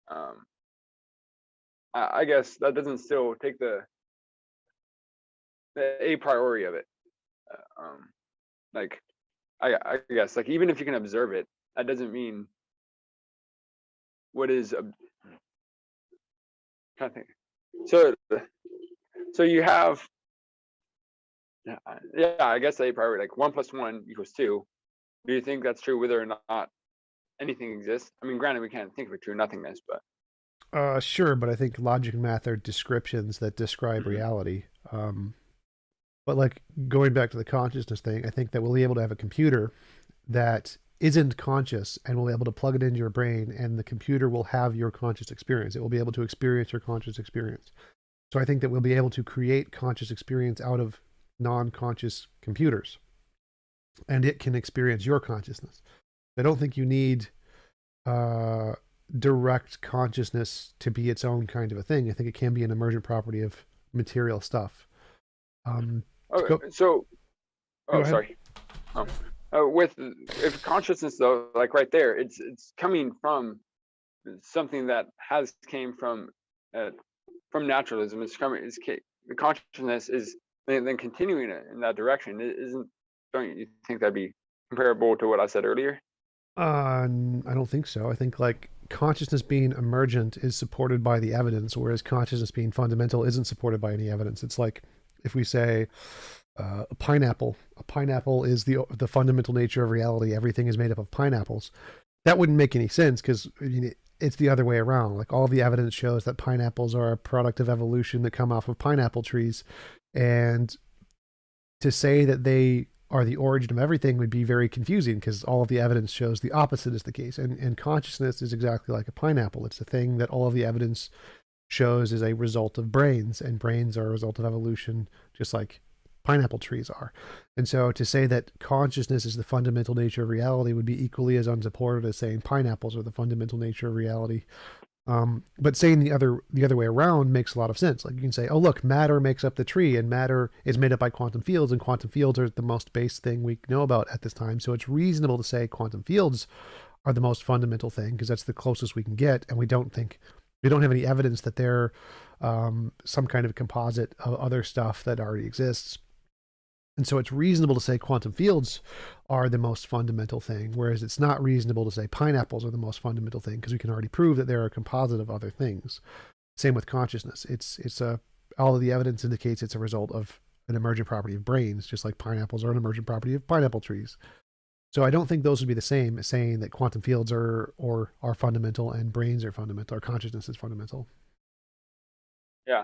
Um, I guess that doesn't still take the a priority of it. Like I guess like even if you can observe it, that doesn't mean what is kind of thing. So so you have yeah, I guess a priority like 1 + 1 = 2. Do you think that's true whether or not anything exists? I mean, granted, we can't think of a true nothingness, but Sure, but I think logic and math are descriptions that describe mhm. reality. But like going back to the consciousness thing, I think that we'll be able to have a computer that isn't conscious and we'll be able to plug it into your brain and the computer will have your conscious experience. It will be able to experience your conscious experience. So I think that we'll be able to create conscious experience out of non-conscious computers and it can experience your consciousness. I don't think you need uh, direct consciousness to be its own kind of a thing. I think it can be an emergent property of material stuff. To Oh, go, so go oh, ahead. sorry. Um, with if consciousness though, like right there, it's coming from something that has came uh, from naturalism. It's coming. The consciousness is then continuing it in that direction. It isn't. Don't you think that'd be comparable to what I said earlier? I don't think so. I think like consciousness being emergent is supported by the evidence, whereas consciousness being fundamental isn't supported by any evidence. It's like if we say a pineapple. A pineapple is the fundamental nature of reality. Everything is made up of pineapples. That wouldn't make any sense because it's the other way around. Like all the evidence shows that pineapples are a product of evolution that come off of pineapple trees, and to say that they are the origin of everything would be very confusing because all of the evidence shows the opposite is the case. And consciousness is exactly like a pineapple. It's a thing that all of the evidence shows is a result of brains, and brains are a result of evolution, just like pineapple trees are. And so to say that consciousness is the fundamental nature of reality would be equally as unsupported as saying pineapples are the fundamental nature of reality. But saying the other way around makes a lot of sense. Like you can say, oh look, matter makes up the tree, and matter is made up by quantum fields, and quantum fields are the most base thing we know about at this time. So it's reasonable to say quantum fields are the most fundamental thing because that's the closest we can get, and we don't have any evidence that they're some kind of composite of other stuff that already exists. And so it's reasonable to say quantum fields are the most fundamental thing, whereas it's not reasonable to say pineapples are the most fundamental thing because we can already prove that they're a composite of other things. Same with consciousness. It's a all of the evidence indicates it's a result of an emergent property of brains, just like pineapples are an emergent property of pineapple trees. So I don't think those would be the same as saying that quantum fields are fundamental and brains are fundamental or consciousness is fundamental. Yeah.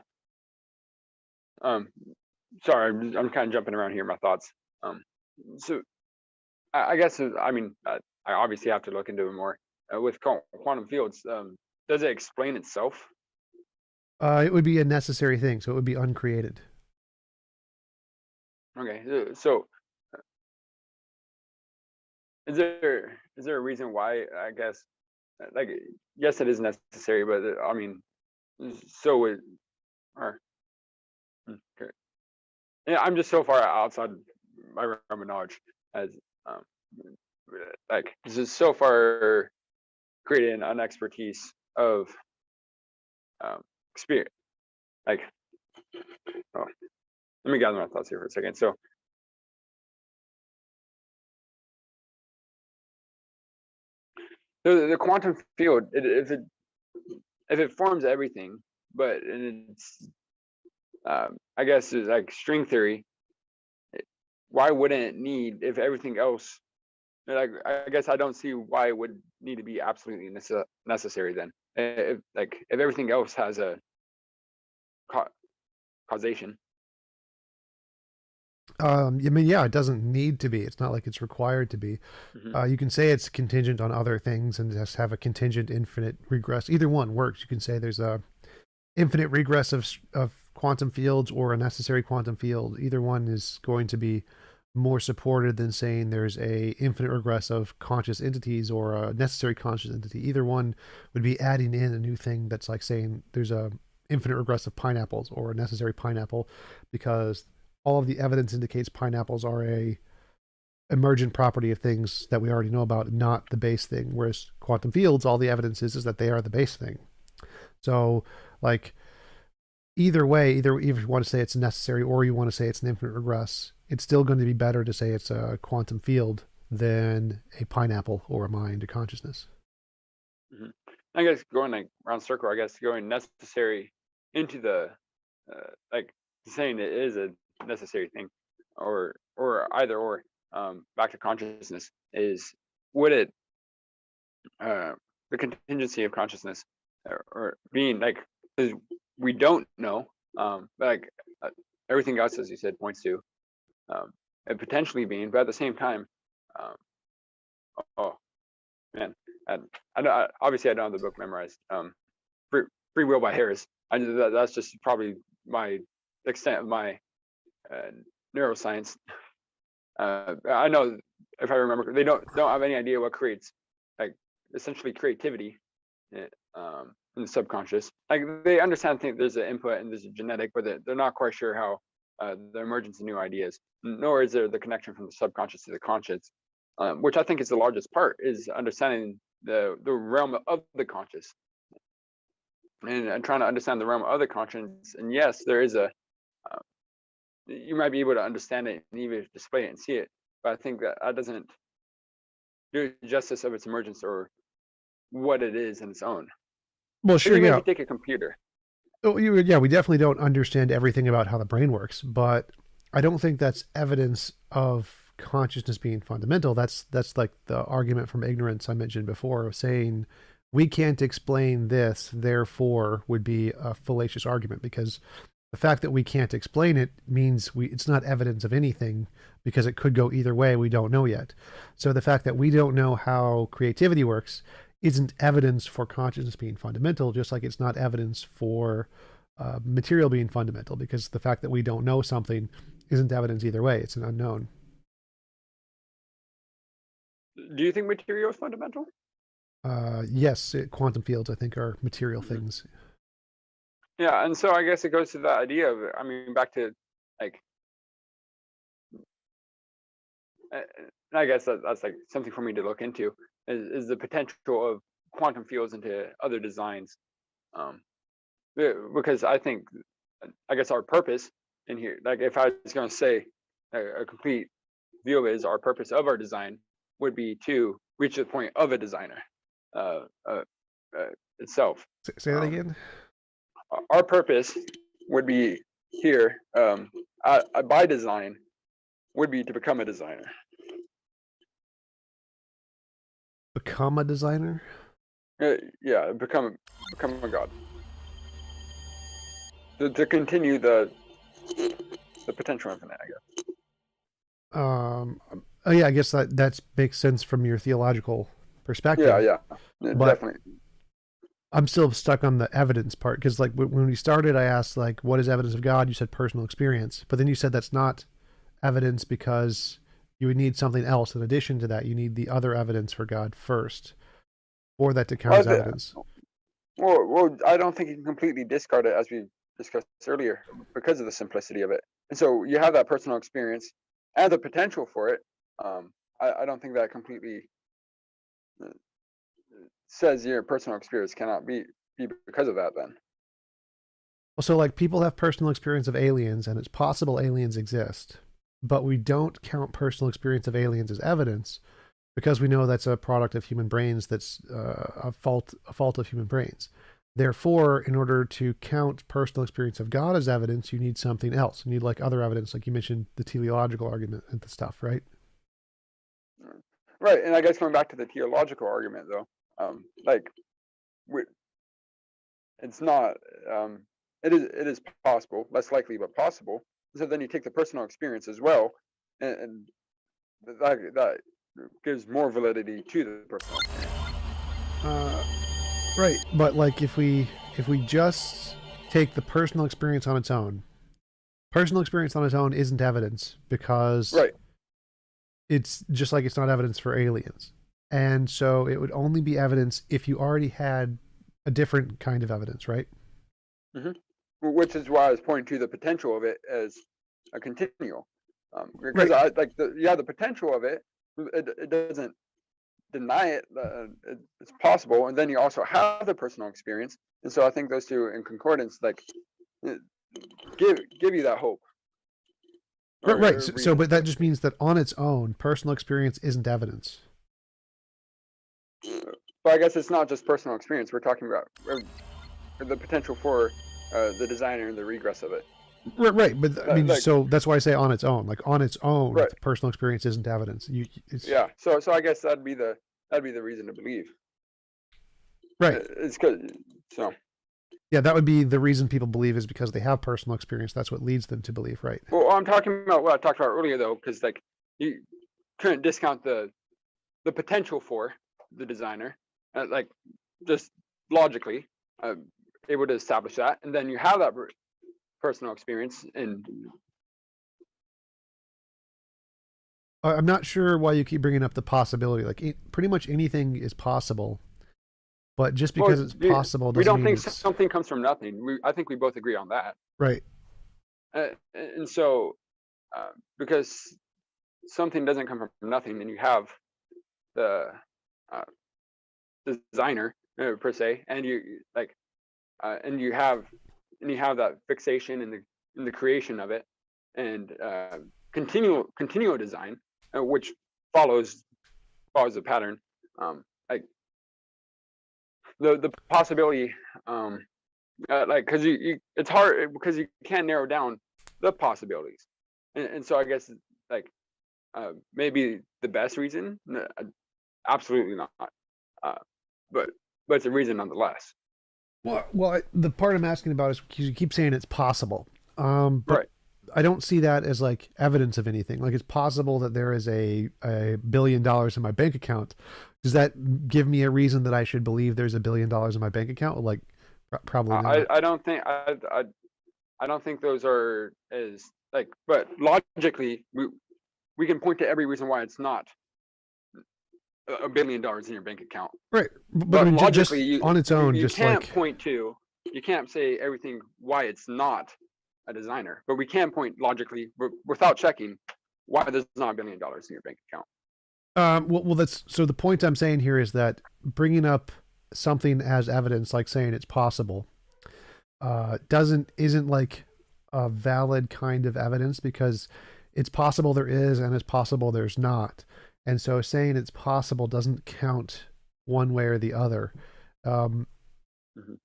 Um, sorry, I'm kind of jumping around here. My thoughts. Um, so I guess I mean I obviously have to look into it more with quantum fields. Does it explain itself? It would be a necessary thing, so it would be uncreated. Okay, so is there a reason why? I guess like yes, it is necessary, but I mean, so it or okay. Yeah, I'm just so far outside my realm of knowledge as um like this is so far creating an expertise of um experience. Like, oh, let me gather my thoughts here for a second. So the quantum field, if it forms everything, but and it's I guess it's like string theory. Why wouldn't it need if everything else? Like I guess I don't see why it would need to be absolutely necessary then. If everything else has a ca- causation. I mean, yeah, it doesn't need to be. It's not like it's required to be. Hmm. You can say it's contingent on other things and just have a contingent infinite regress. Either one works. You can say there's a infinite regress of quantum fields or a necessary quantum field. Either one is going to be more supported than saying there's a infinite regress of conscious entities or a necessary conscious entity. Either one would be adding in a new thing that's like saying there's a infinite regress of pineapples or a necessary pineapple because all of the evidence indicates pineapples are a emergent property of things that we already know about, not the base thing. Whereas quantum fields, all the evidence is that they are the base thing. So, like, either way, either if you want to say it's necessary or you want to say it's an infinite regress, it's still going to be better to say it's a quantum field than a pineapple or a mind, a consciousness. Mhm. I guess going like round circle, I guess going necessary into the like saying it is a necessary thing, or either or back to consciousness is would it the contingency of consciousness or being like 'cause we don't know like uh, everything else as you said points to um, it potentially being, but at the same time, um, oh man, and obviously I don't have the book memorized. Free, Free Will by Harris. That's just probably my extent of my uh, neuroscience. I know if I remember, they don't have any idea what creates like essentially creativity in the subconscious. Like they understand, think there's an input and there's a genetic, but they're not quite sure how the emergence of new ideas. Nor is there the connection from the subconscious to the conscious, which I think is the largest part, is understanding the realm of the conscious and trying to understand the realm of the conscience. And yes, there is a you might be able to understand it and even display it and see it, but I think that doesn't do justice of its emergence or what it is in its own. Well, Like sure, even if yeah. you take a computer. Oh, yeah, we definitely don't understand everything about how the brain works, but I don't think that's evidence of consciousness being fundamental. That's like the argument from ignorance I mentioned before, of saying we can't explain this, therefore would be a fallacious argument, because the fact that we can't explain it means it's not evidence of anything, because it could go either way. We don't know yet. So the fact that we don't know how creativity works isn't evidence for consciousness being fundamental, just like it's not evidence for material being fundamental, because the fact that we don't know something isn't evidence either way. It's an unknown. Do you think material is fundamental? Yes, quantum fields, I think, are material Mhm. things. Yeah, and so I guess it goes to the idea of, I mean, back to like, I guess that's like something for me to look into is the potential of quantum fields into other designs. Um, because I think, I guess our purpose in here, like if I was going to say a complete view of it is our purpose of our design would be to reach the point of a designer uh, uh, itself. Say that Um, again. our purpose would be here by design would be to become a designer. Become a designer. Yeah, become a god. To continue the potential infinite, I guess. Um, oh yeah, I guess that makes sense from your theological Yeah, perspective, yeah, but definitely. I'm still stuck on the evidence part, because like when we started, I asked like, what is evidence of God? You said personal experience, but then you said that's not evidence, because you would need something else in addition to that. You need the other evidence for God first for that to count Well, as evidence. I don't think you can completely discard it as we discussed earlier because of the simplicity of it. And so you have that personal experience and the potential for it. I don't think that completely uh, says your personal experience cannot be because of that. Then. Well, so like people have personal experience of aliens, and it's possible aliens exist, but we don't count personal experience of aliens as evidence, because we know that's a product of human brains. That's a fault of human brains. Therefore, in order to count personal experience of God as evidence, you need something else. You need like other evidence, like you mentioned the teleological argument and the stuff, right? Right, and I guess going back to the theological argument, though, like we, it's not. Um, it is possible, less likely, but possible. So then you take the personal experience as well, and that gives more validity to the personal experience. Uh, right, but like if we just take the personal experience on its own, personal experience on its own isn't evidence, because Right. it's just like it's not evidence for aliens. And so it would only be evidence if you already had a different kind of evidence, right? hmm Which is why I was pointing to the potential of it as a continual. Because Right. I like the potential of it. It doesn't deny it. It's possible, and then you also have the personal experience, and so I think those two in concordance like uh, give you that hope Right. or So, reason but to that just believe. means that on its own, personal experience isn't evidence. But I guess it's not just personal experience. We're talking about the potential for the designer and the regress of it. Right. But I mean, Like so that's why I say on its own. Like on its own, right, the personal experience isn't evidence. It's yeah. So I guess that'd be the reason to believe. right. It's because so. Yeah, that would be the reason people believe is because they have personal experience. That's what leads them to believe, right? Well, I'm talking about what I talked about earlier though, because like you couldn't discount the potential for the designer, like just logically, uh, able to establish that, and then you have that personal experience, and I'm not sure why you keep bringing up the possibility. Like pretty much anything is possible, but just well, because it's possible we doesn't don't mean think it's something comes from nothing. I think we both agree on that, right. and so because something doesn't come from nothing, and you have the uh, designer per se, and you like, and you have that fixation in the creation of it, and continual design, which follows a pattern. Like the possibility, like because it's hard because you can't narrow down the possibilities, and so I guess like maybe the best reason, absolutely not, uh, but it's a reason nonetheless. The part I'm asking about is because you keep saying it's possible, but Right. I don't see that as like evidence of anything. Like it's possible that there is a $1 billion in my bank account. Does that give me a reason that I should believe there's $1 billion in my bank account? Like, probably not. I don't think I don't think those are as like, but logically we can point to every reason why it's not $1 billion in your bank account. Right, but I But mean, logically, just on its own, you just can't like point to, you can't say everything why it's not a designer, but we can point logically without checking why there's not $1 billion in your bank account. that's so. The point I'm saying here is that bringing up something as evidence, like saying it's possible, doesn't isn't like a valid kind of evidence because it's possible there is and it's possible there's not, and so saying it's possible doesn't count one way or the other. Um, Mhm.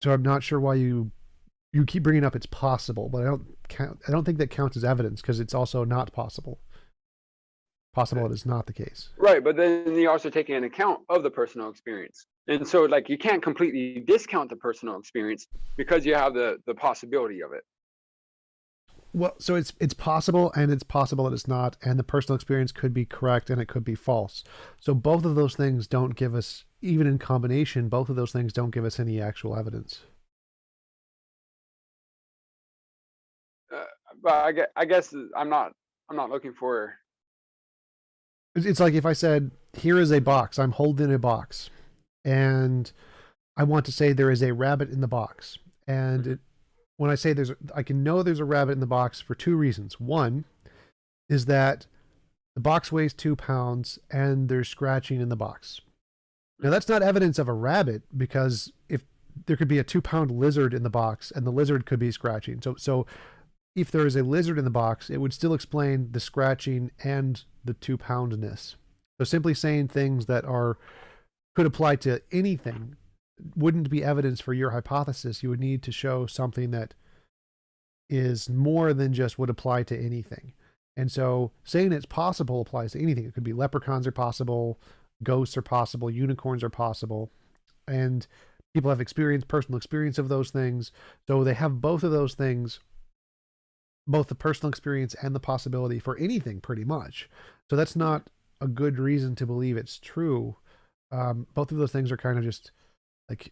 so I'm not sure why you keep bringing up it's possible, but I don't think that counts as evidence because it's also not possible. Possible it is not the case. Right, but then you also take an account of the personal experience. And so like you can't completely discount the personal experience because you have the possibility of it. Well, so it's possible and it's possible that it's not, and the personal experience could be correct and it could be false. So both of those things don't give us, even in combination, both of those things don't give us any actual evidence. Uh, but I guess I'm not looking for It's like if I said, "Here is a box. I'm holding a box, and I want to say there is a rabbit in the box." And mhm, when I say I can know there's a rabbit in the box for two reasons. One is that the box weighs 2 pounds and there's scratching in the box. Now mhm, that's not evidence of a rabbit because if there could be a 2 pound lizard in the box and the lizard could be scratching. So if there is a lizard in the box, it would still explain the scratching and the 2 poundness. So simply saying things that are could apply to anything wouldn't be evidence for your hypothesis. You would need to show something that is more than just would apply to anything. And so saying it's possible applies to anything. It could be leprechauns are possible, ghosts are possible, unicorns are possible, and people have personal experience of those things. So they have both of those things, both the personal experience and the possibility for anything pretty much. So that's mhm. not a good reason to believe it's true. Both of those things are kind of just like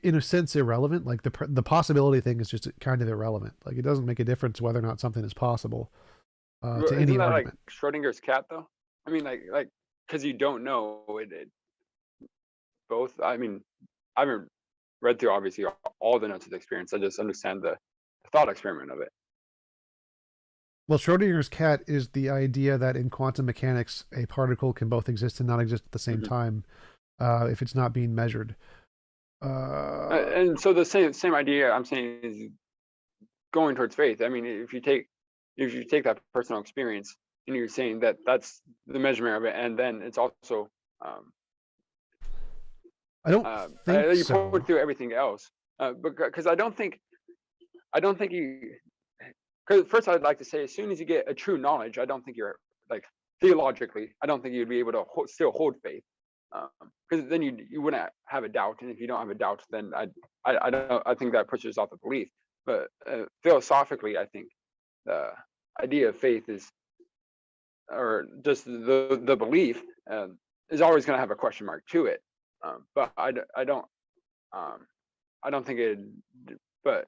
in a sense irrelevant. Like the possibility thing is just kind of irrelevant. Like it doesn't make a difference whether or not something is possible Well, to isn't any that like argument. Schrodinger's cat though? I mean, like because you don't know it both. I mean, I haven't read through obviously all the notes of the experience. I just understand the thought experiment of it. Well, Schrodinger's cat is the idea that in quantum mechanics, a particle can both exist and not exist at the same Mhm. time if it's not being measured. Uh, And so the same idea I'm saying is going towards faith. I mean, if you take that personal experience and you're saying that that's the measurement of it, and then it's also um, I don't think you point so. through everything else. Because I don't think you. Because first, I'd like to say, as soon as you get a true knowledge, I don't think you're like theologically. I don't think you'd be able to still hold faith, because then you wouldn't have a doubt, and if you don't have a doubt, then I don't I think that pushes off the belief. But philosophically, I think the idea of faith is, or just the belief, is always going to have a question mark to it. But um, I don't think it. But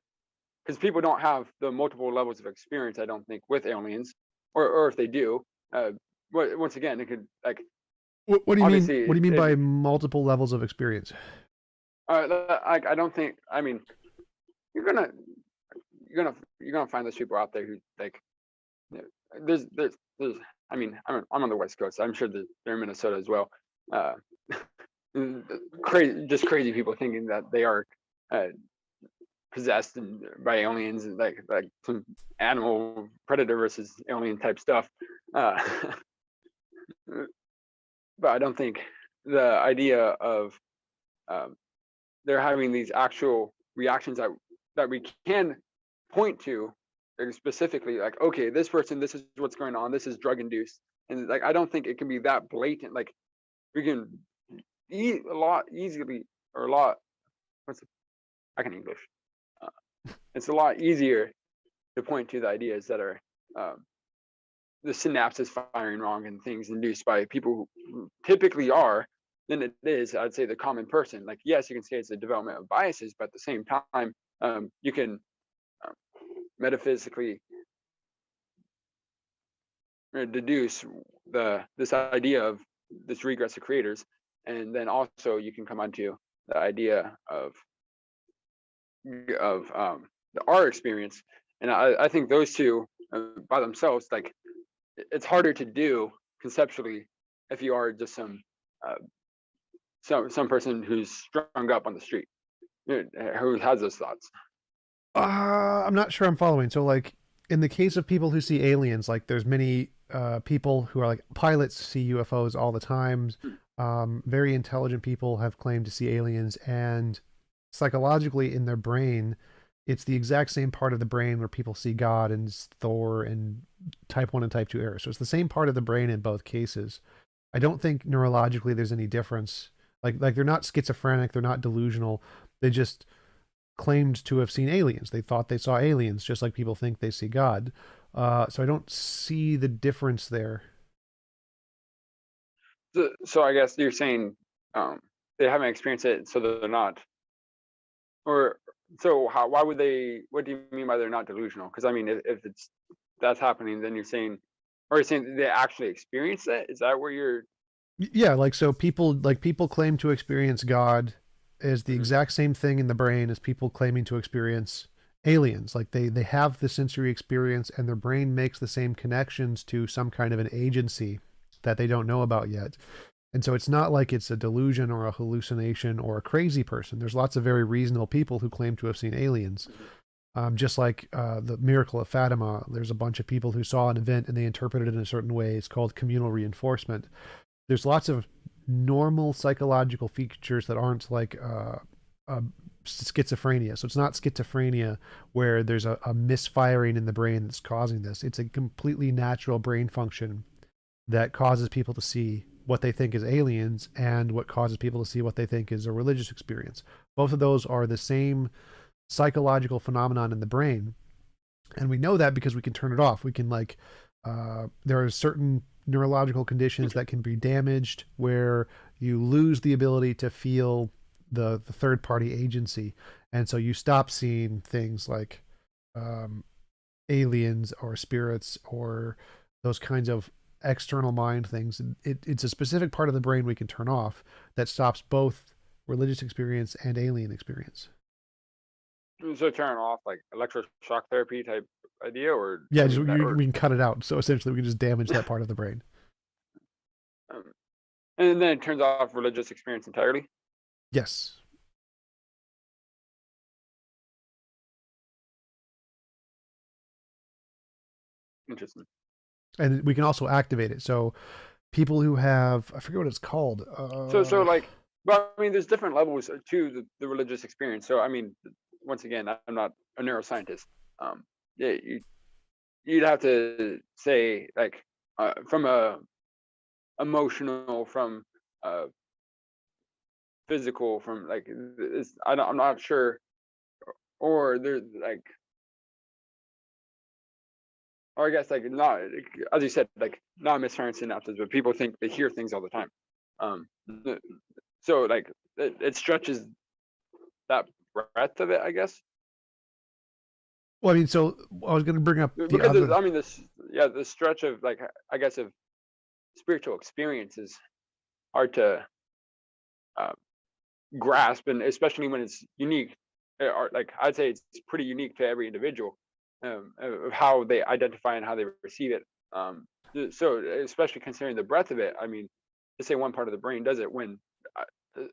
because people don't have the multiple levels of experience, I don't think with aliens, or if they do, uh, once again, it could like What do you mean? obviously What do you mean it. by multiple levels of experience? I don't think. I mean, you're gonna you're gonna find those people out there who like. You know, there's. I mean, I'm on the West Coast. I'm sure that they're in Minnesota as well. Uh, crazy, just crazy people thinking that they are uh, possessed by aliens, and like some animal predator versus alien type stuff. Uh, but I don't think the idea of um, they're having these actual reactions that we can point to, like, specifically, like, okay, this person, this is what's going on, this is drug induced, and like I don't think it can be that blatant. Like we can eat a lot easily, or a lot. What's the, I can English. Uh, it's a lot easier to point to the ideas that are um, the synapses firing wrong and things induced by people who typically are than it is, I'd say, the common person. Like, yes, you can say it's a development of biases, but at the same time, you can um, metaphysically deduce this idea of this regress of creators, and then also you can come onto the idea of our experience, and I think those two by themselves, like it's harder to do conceptually if you are just uh, some person who's strung up on the street, who has those thoughts. I'm not sure I'm following. So, like, in the case of people who see aliens, like, there's many people who are like pilots see UFOs all the time. Very intelligent people have claimed to see aliens, and psychologically, in their brain, it's the exact same part of the brain where people see God and Thor and Type 1 and Type 2 errors. So it's the same part of the brain in both cases. I don't think neurologically there's any difference. Like they're not schizophrenic, they're not delusional. They just claimed to have seen aliens. They thought they saw aliens, just like people think they see God. So I don't see the difference there. So I guess you're saying um, they haven't experienced it, so they're not. Or so how? Why would they? What do you mean by they're not delusional? Because I mean, if it's that's happening, then you're saying, or you're saying they actually experienced it. Is that where you're? Yeah, like people claim to experience God is the Mhm. exact same thing in the brain as people claiming to experience aliens. Like they have the sensory experience and their brain makes the same connections to some kind of an agency that they don't know about yet. And so it's not like it's a delusion or a hallucination or a crazy person. There's lots of very reasonable people who claim to have seen aliens. Mhm. Just like the miracle of Fatima, there's a bunch of people who saw an event and they interpreted it in a certain way. It's called communal reinforcement. There's lots of normal psychological features that aren't like uh, schizophrenia. So it's not schizophrenia where there's a misfiring in the brain that's causing this. It's a completely natural brain function that causes people to see what they think is aliens and what causes people to see what they think is a religious experience. Both of those are the same psychological phenomenon in the brain, and we know that because we can turn it off. We can like there are certain neurological conditions that can be damaged where you lose the ability to feel the third party agency, and so you stop seeing things like um, aliens or spirits or those kinds of external mind things. It's a specific part of the brain we can turn off that stops both religious experience and alien experience. So turn off like electroshock therapy type idea, or Yeah, I just mean that, or we can cut it out. So essentially, we can just damage that part of the brain. um, and then it turns off religious experience entirely. Yes, Interesting. and we can also activate it. So people who have, I forget what it's called. So like, but I mean, there's different levels to the religious experience. So I mean, once again, I'm not a neuroscientist. Yeah, you'd have to say like from a emotional, from physical, from like I'm not sure, or there's like, or I guess like not, as you said, like not misfiring synapses, but people think they hear things all the time. The- so like it stretches that breadth of it, I guess. Well, I mean, so I was going to bring up the Because other. I mean this, yeah, the stretch of like, I guess, of spiritual experience is hard to uh, grasp, and especially when it's unique, or like I'd say it's pretty unique to every individual, of how they identify and how they receive it. So especially considering the breadth of it, I mean, to say one part of the brain does it when,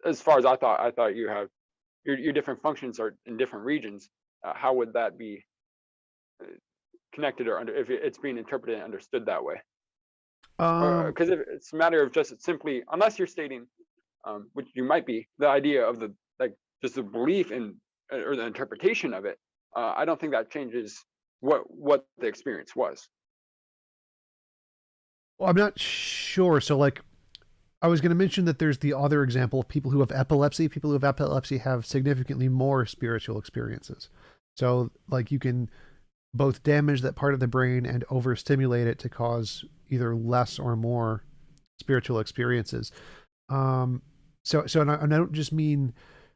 as far as I thought you have your different functions are in different regions. How would that be connected, or under, if it's being interpreted and understood that way? Or Um, because if it's a matter of just simply, unless you're stating, which you might be, the idea of the, like, just the belief in, or the interpretation of it, I don't think that changes what the experience was. well, I'm not sure. So, like, I was going to mention that there's the other example of people who have epilepsy. People who have epilepsy have significantly more spiritual experiences. So, like, you can both damage that part of the brain and overstimulate it to cause either less or more spiritual experiences. Um, and I don't just mean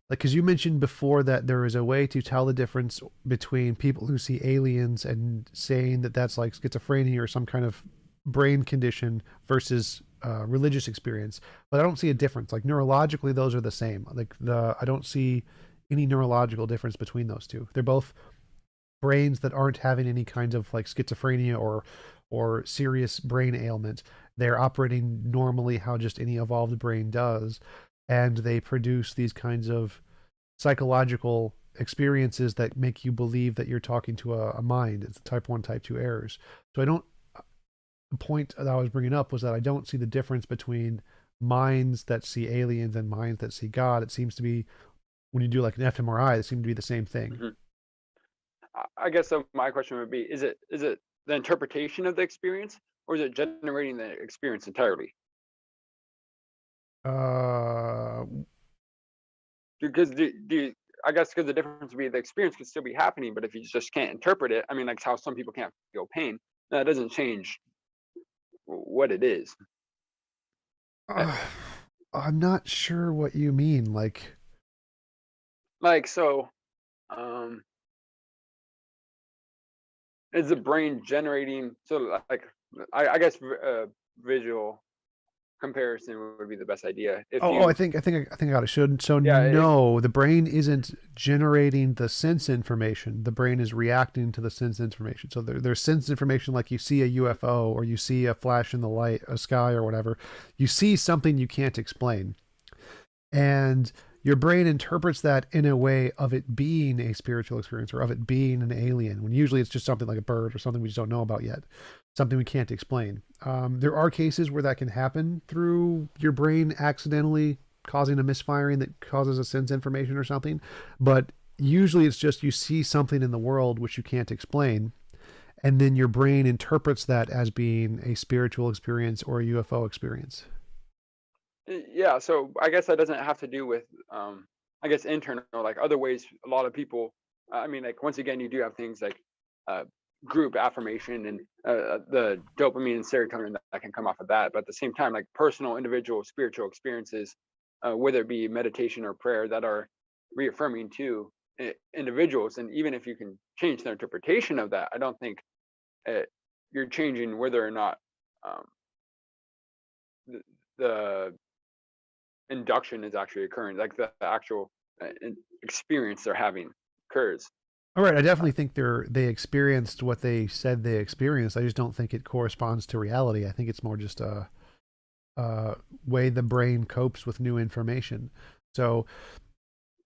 like because you mentioned before that there is a way to tell the difference between people who see aliens and saying that that's like schizophrenia or some kind of brain condition versus religious experience. But I don't see a difference. Like neurologically, those are the same. Like the I don't see any neurological difference between those two. They're both brains that aren't having any kind of like schizophrenia or serious brain ailment. They're operating normally how just any evolved brain does, and they produce these kinds of psychological experiences that make you believe that you're talking to a mind. It's type 1, type 2 errors. So I don't, the point that I was bringing up was that I don't see the difference between minds that see aliens and minds that see God. It seems to be when you do like an fMRI, it seems to be the same thing. Mhm. I guess so. My question would be: is it the interpretation of the experience, or is it generating the experience entirely? Uh, Because I guess because the difference would be the experience could still be happening, but if you just can't interpret it, I mean, like how some people can't feel pain, that doesn't change what it is. Uh, Uh, I'm not sure what you mean. Like, Like so, um, is the brain generating? So like, I guess visual comparison would be the best idea. If oh, you, I think I got it. Should so yeah, if no, the brain isn't generating the sense information. The brain is reacting to the sense information. So there's sense information like you see a UFO or you see a flash in the light, a sky or whatever. You see something you can't explain, and your brain interprets that in a way of it being a spiritual experience or of it being an alien when usually it's just something like a bird or something we just don't know about yet, something we can't explain. There are cases where that can happen through your brain accidentally causing a misfiring that causes a sense information or something, but usually it's just you see something in the world which you can't explain, and then your brain interprets that as being a spiritual experience or a UFO experience. yeah, so I guess that doesn't have to do with, I guess, internal, like other ways. A lot of people, I mean, like once again, you do have things like uh, group affirmation and the dopamine and serotonin that can come off of that. But at the same time, like personal, individual, spiritual experiences, whether it be meditation or prayer, that are reaffirming to individuals. And even if you can change their interpretation of that, I don't think uh, you're changing whether or not um, the induction is actually occurring, like the actual experience they're having occurs. All right, I definitely think they experienced what they said they experienced. I just don't think it corresponds to reality. I think it's more just a way the brain copes with new information. So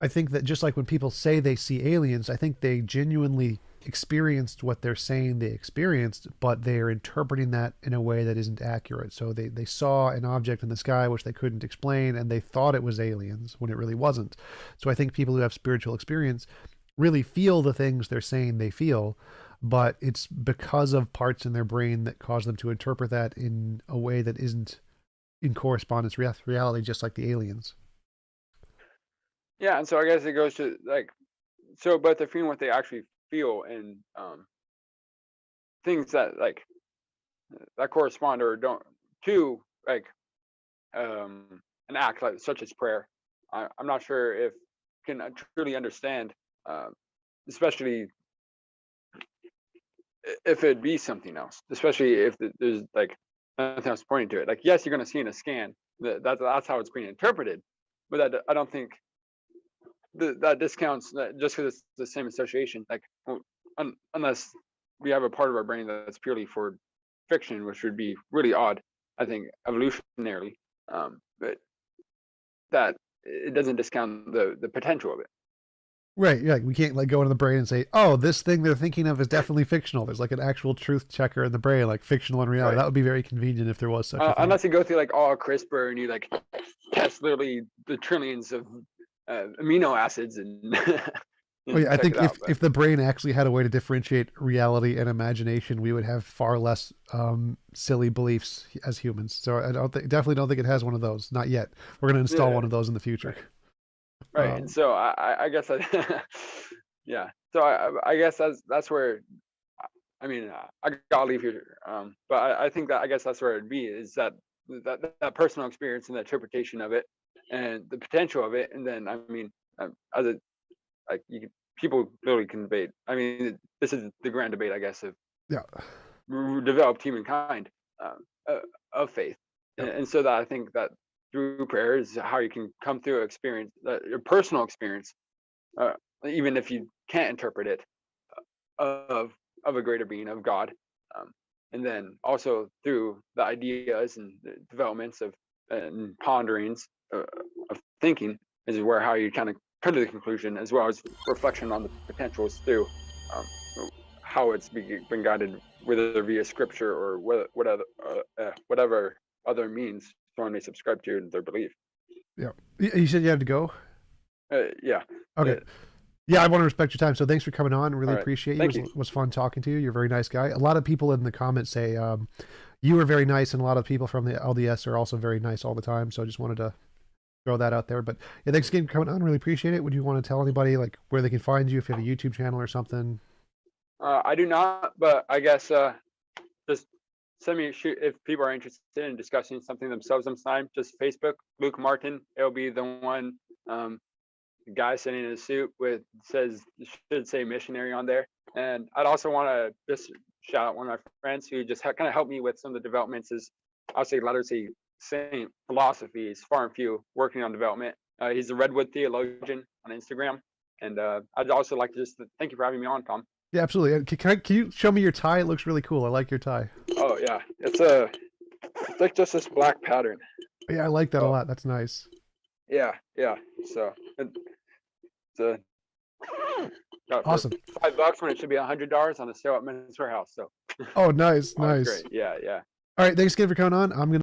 I think that just like when people say they see aliens, I think they genuinely experienced what they're saying they experienced, but they're interpreting that in a way that isn't accurate. So they saw an object in the sky which they couldn't explain, and they thought it was aliens when it really wasn't. So I think people who have spiritual experience really feel the things they're saying they feel, but it's because of parts in their brain that cause them to interpret that in a way that isn't in correspondence with reality, just like the aliens. Yeah, and so I guess it goes to like, so but they're feeling what they actually feel, and things that like that correspond or don't to like an act like such as prayer. I'm not sure if can truly understand, um, especially if it be something else, especially if there's like nothing else pointing to it. Like, yes, you're going to see in a scan that's how it's being interpreted, but I don't think that discounts that just because it's the same association. Like, unless we have a part of our brain that's purely for fiction, which would be really odd, I think, evolutionarily. But that it doesn't discount the potential of it. Right. Yeah. Like we can't like go into the brain and say, oh, this thing they're thinking of is definitely fictional. There's like an actual truth checker in the brain, like fictional and reality. Right. That would be very convenient if there was such a thing. Unless you go through like all CRISPR and you like test literally the trillions of amino acids and Oh and yeah, I check think it out. But if the brain actually had a way to differentiate reality and imagination, we would have far less silly beliefs as humans. So I definitely don't think it has one of those. Not yet. We're going to install yeah, one of those in the future. right, right. And Um, so I guess yeah. So I guess that's where I mean I gotta leave here. But I think that I guess that's where it'd be is that personal experience and the interpretation of it and the potential of it, and then I mean as a like you can, people literally can debate. I mean, this is the grand debate, I guess, of yeah. developed humankind uh, uh, of faith, Yep. and so that I think that through prayer is how you can come through experience, your personal experience, uh, even if you can't interpret it, of of a greater being of God, um, and then also through the ideas and the developments of and ponderings of thinking is where how you kind of come to the conclusion as well as reflection on the potentials through um, how it's been guided whether via scripture or whatever other means someone may subscribe to in their belief. Yeah. You said you had to go. Yeah. Okay. Yeah, I want to respect your time. So thanks for coming on. Really All right. appreciate you. Thank you. It was fun talking to you. You're a very nice guy. A lot of people in the comments say you were very nice, and a lot of people from the LDS are also very nice all the time. So I just wanted to throw that out there. But yeah, thanks again for coming on. Really appreciate it. Would you want to tell anybody like where they can find you if you have a YouTube channel or something? I do not, but I guess just send me a shoot if people are interested in discussing something themselves sometime. Just Facebook, Luke Martin. It'll be the one guy sitting in a suit with should say missionary on there. And I'd also want to just shout out one of my friends who just kind of helped me with some of the developments. Is I'll say literacy, saying philosophy is far and few working on development. He's a Redwood theologian on Instagram. And I'd also like to just thank you for having me on, Tom. Yeah, absolutely. Can you show me your tie? It looks really cool. I like your tie. Oh yeah, it's like just this black pattern. Yeah, I like that a Oh lot. That's nice. yeah, yeah. So it's got for Awesome. $5 when it should be $100 on a sale at Men's Warehouse. So Oh, nice, oh, it's nice. great. Yeah, yeah. All right, thanks again for coming on. I'm gonna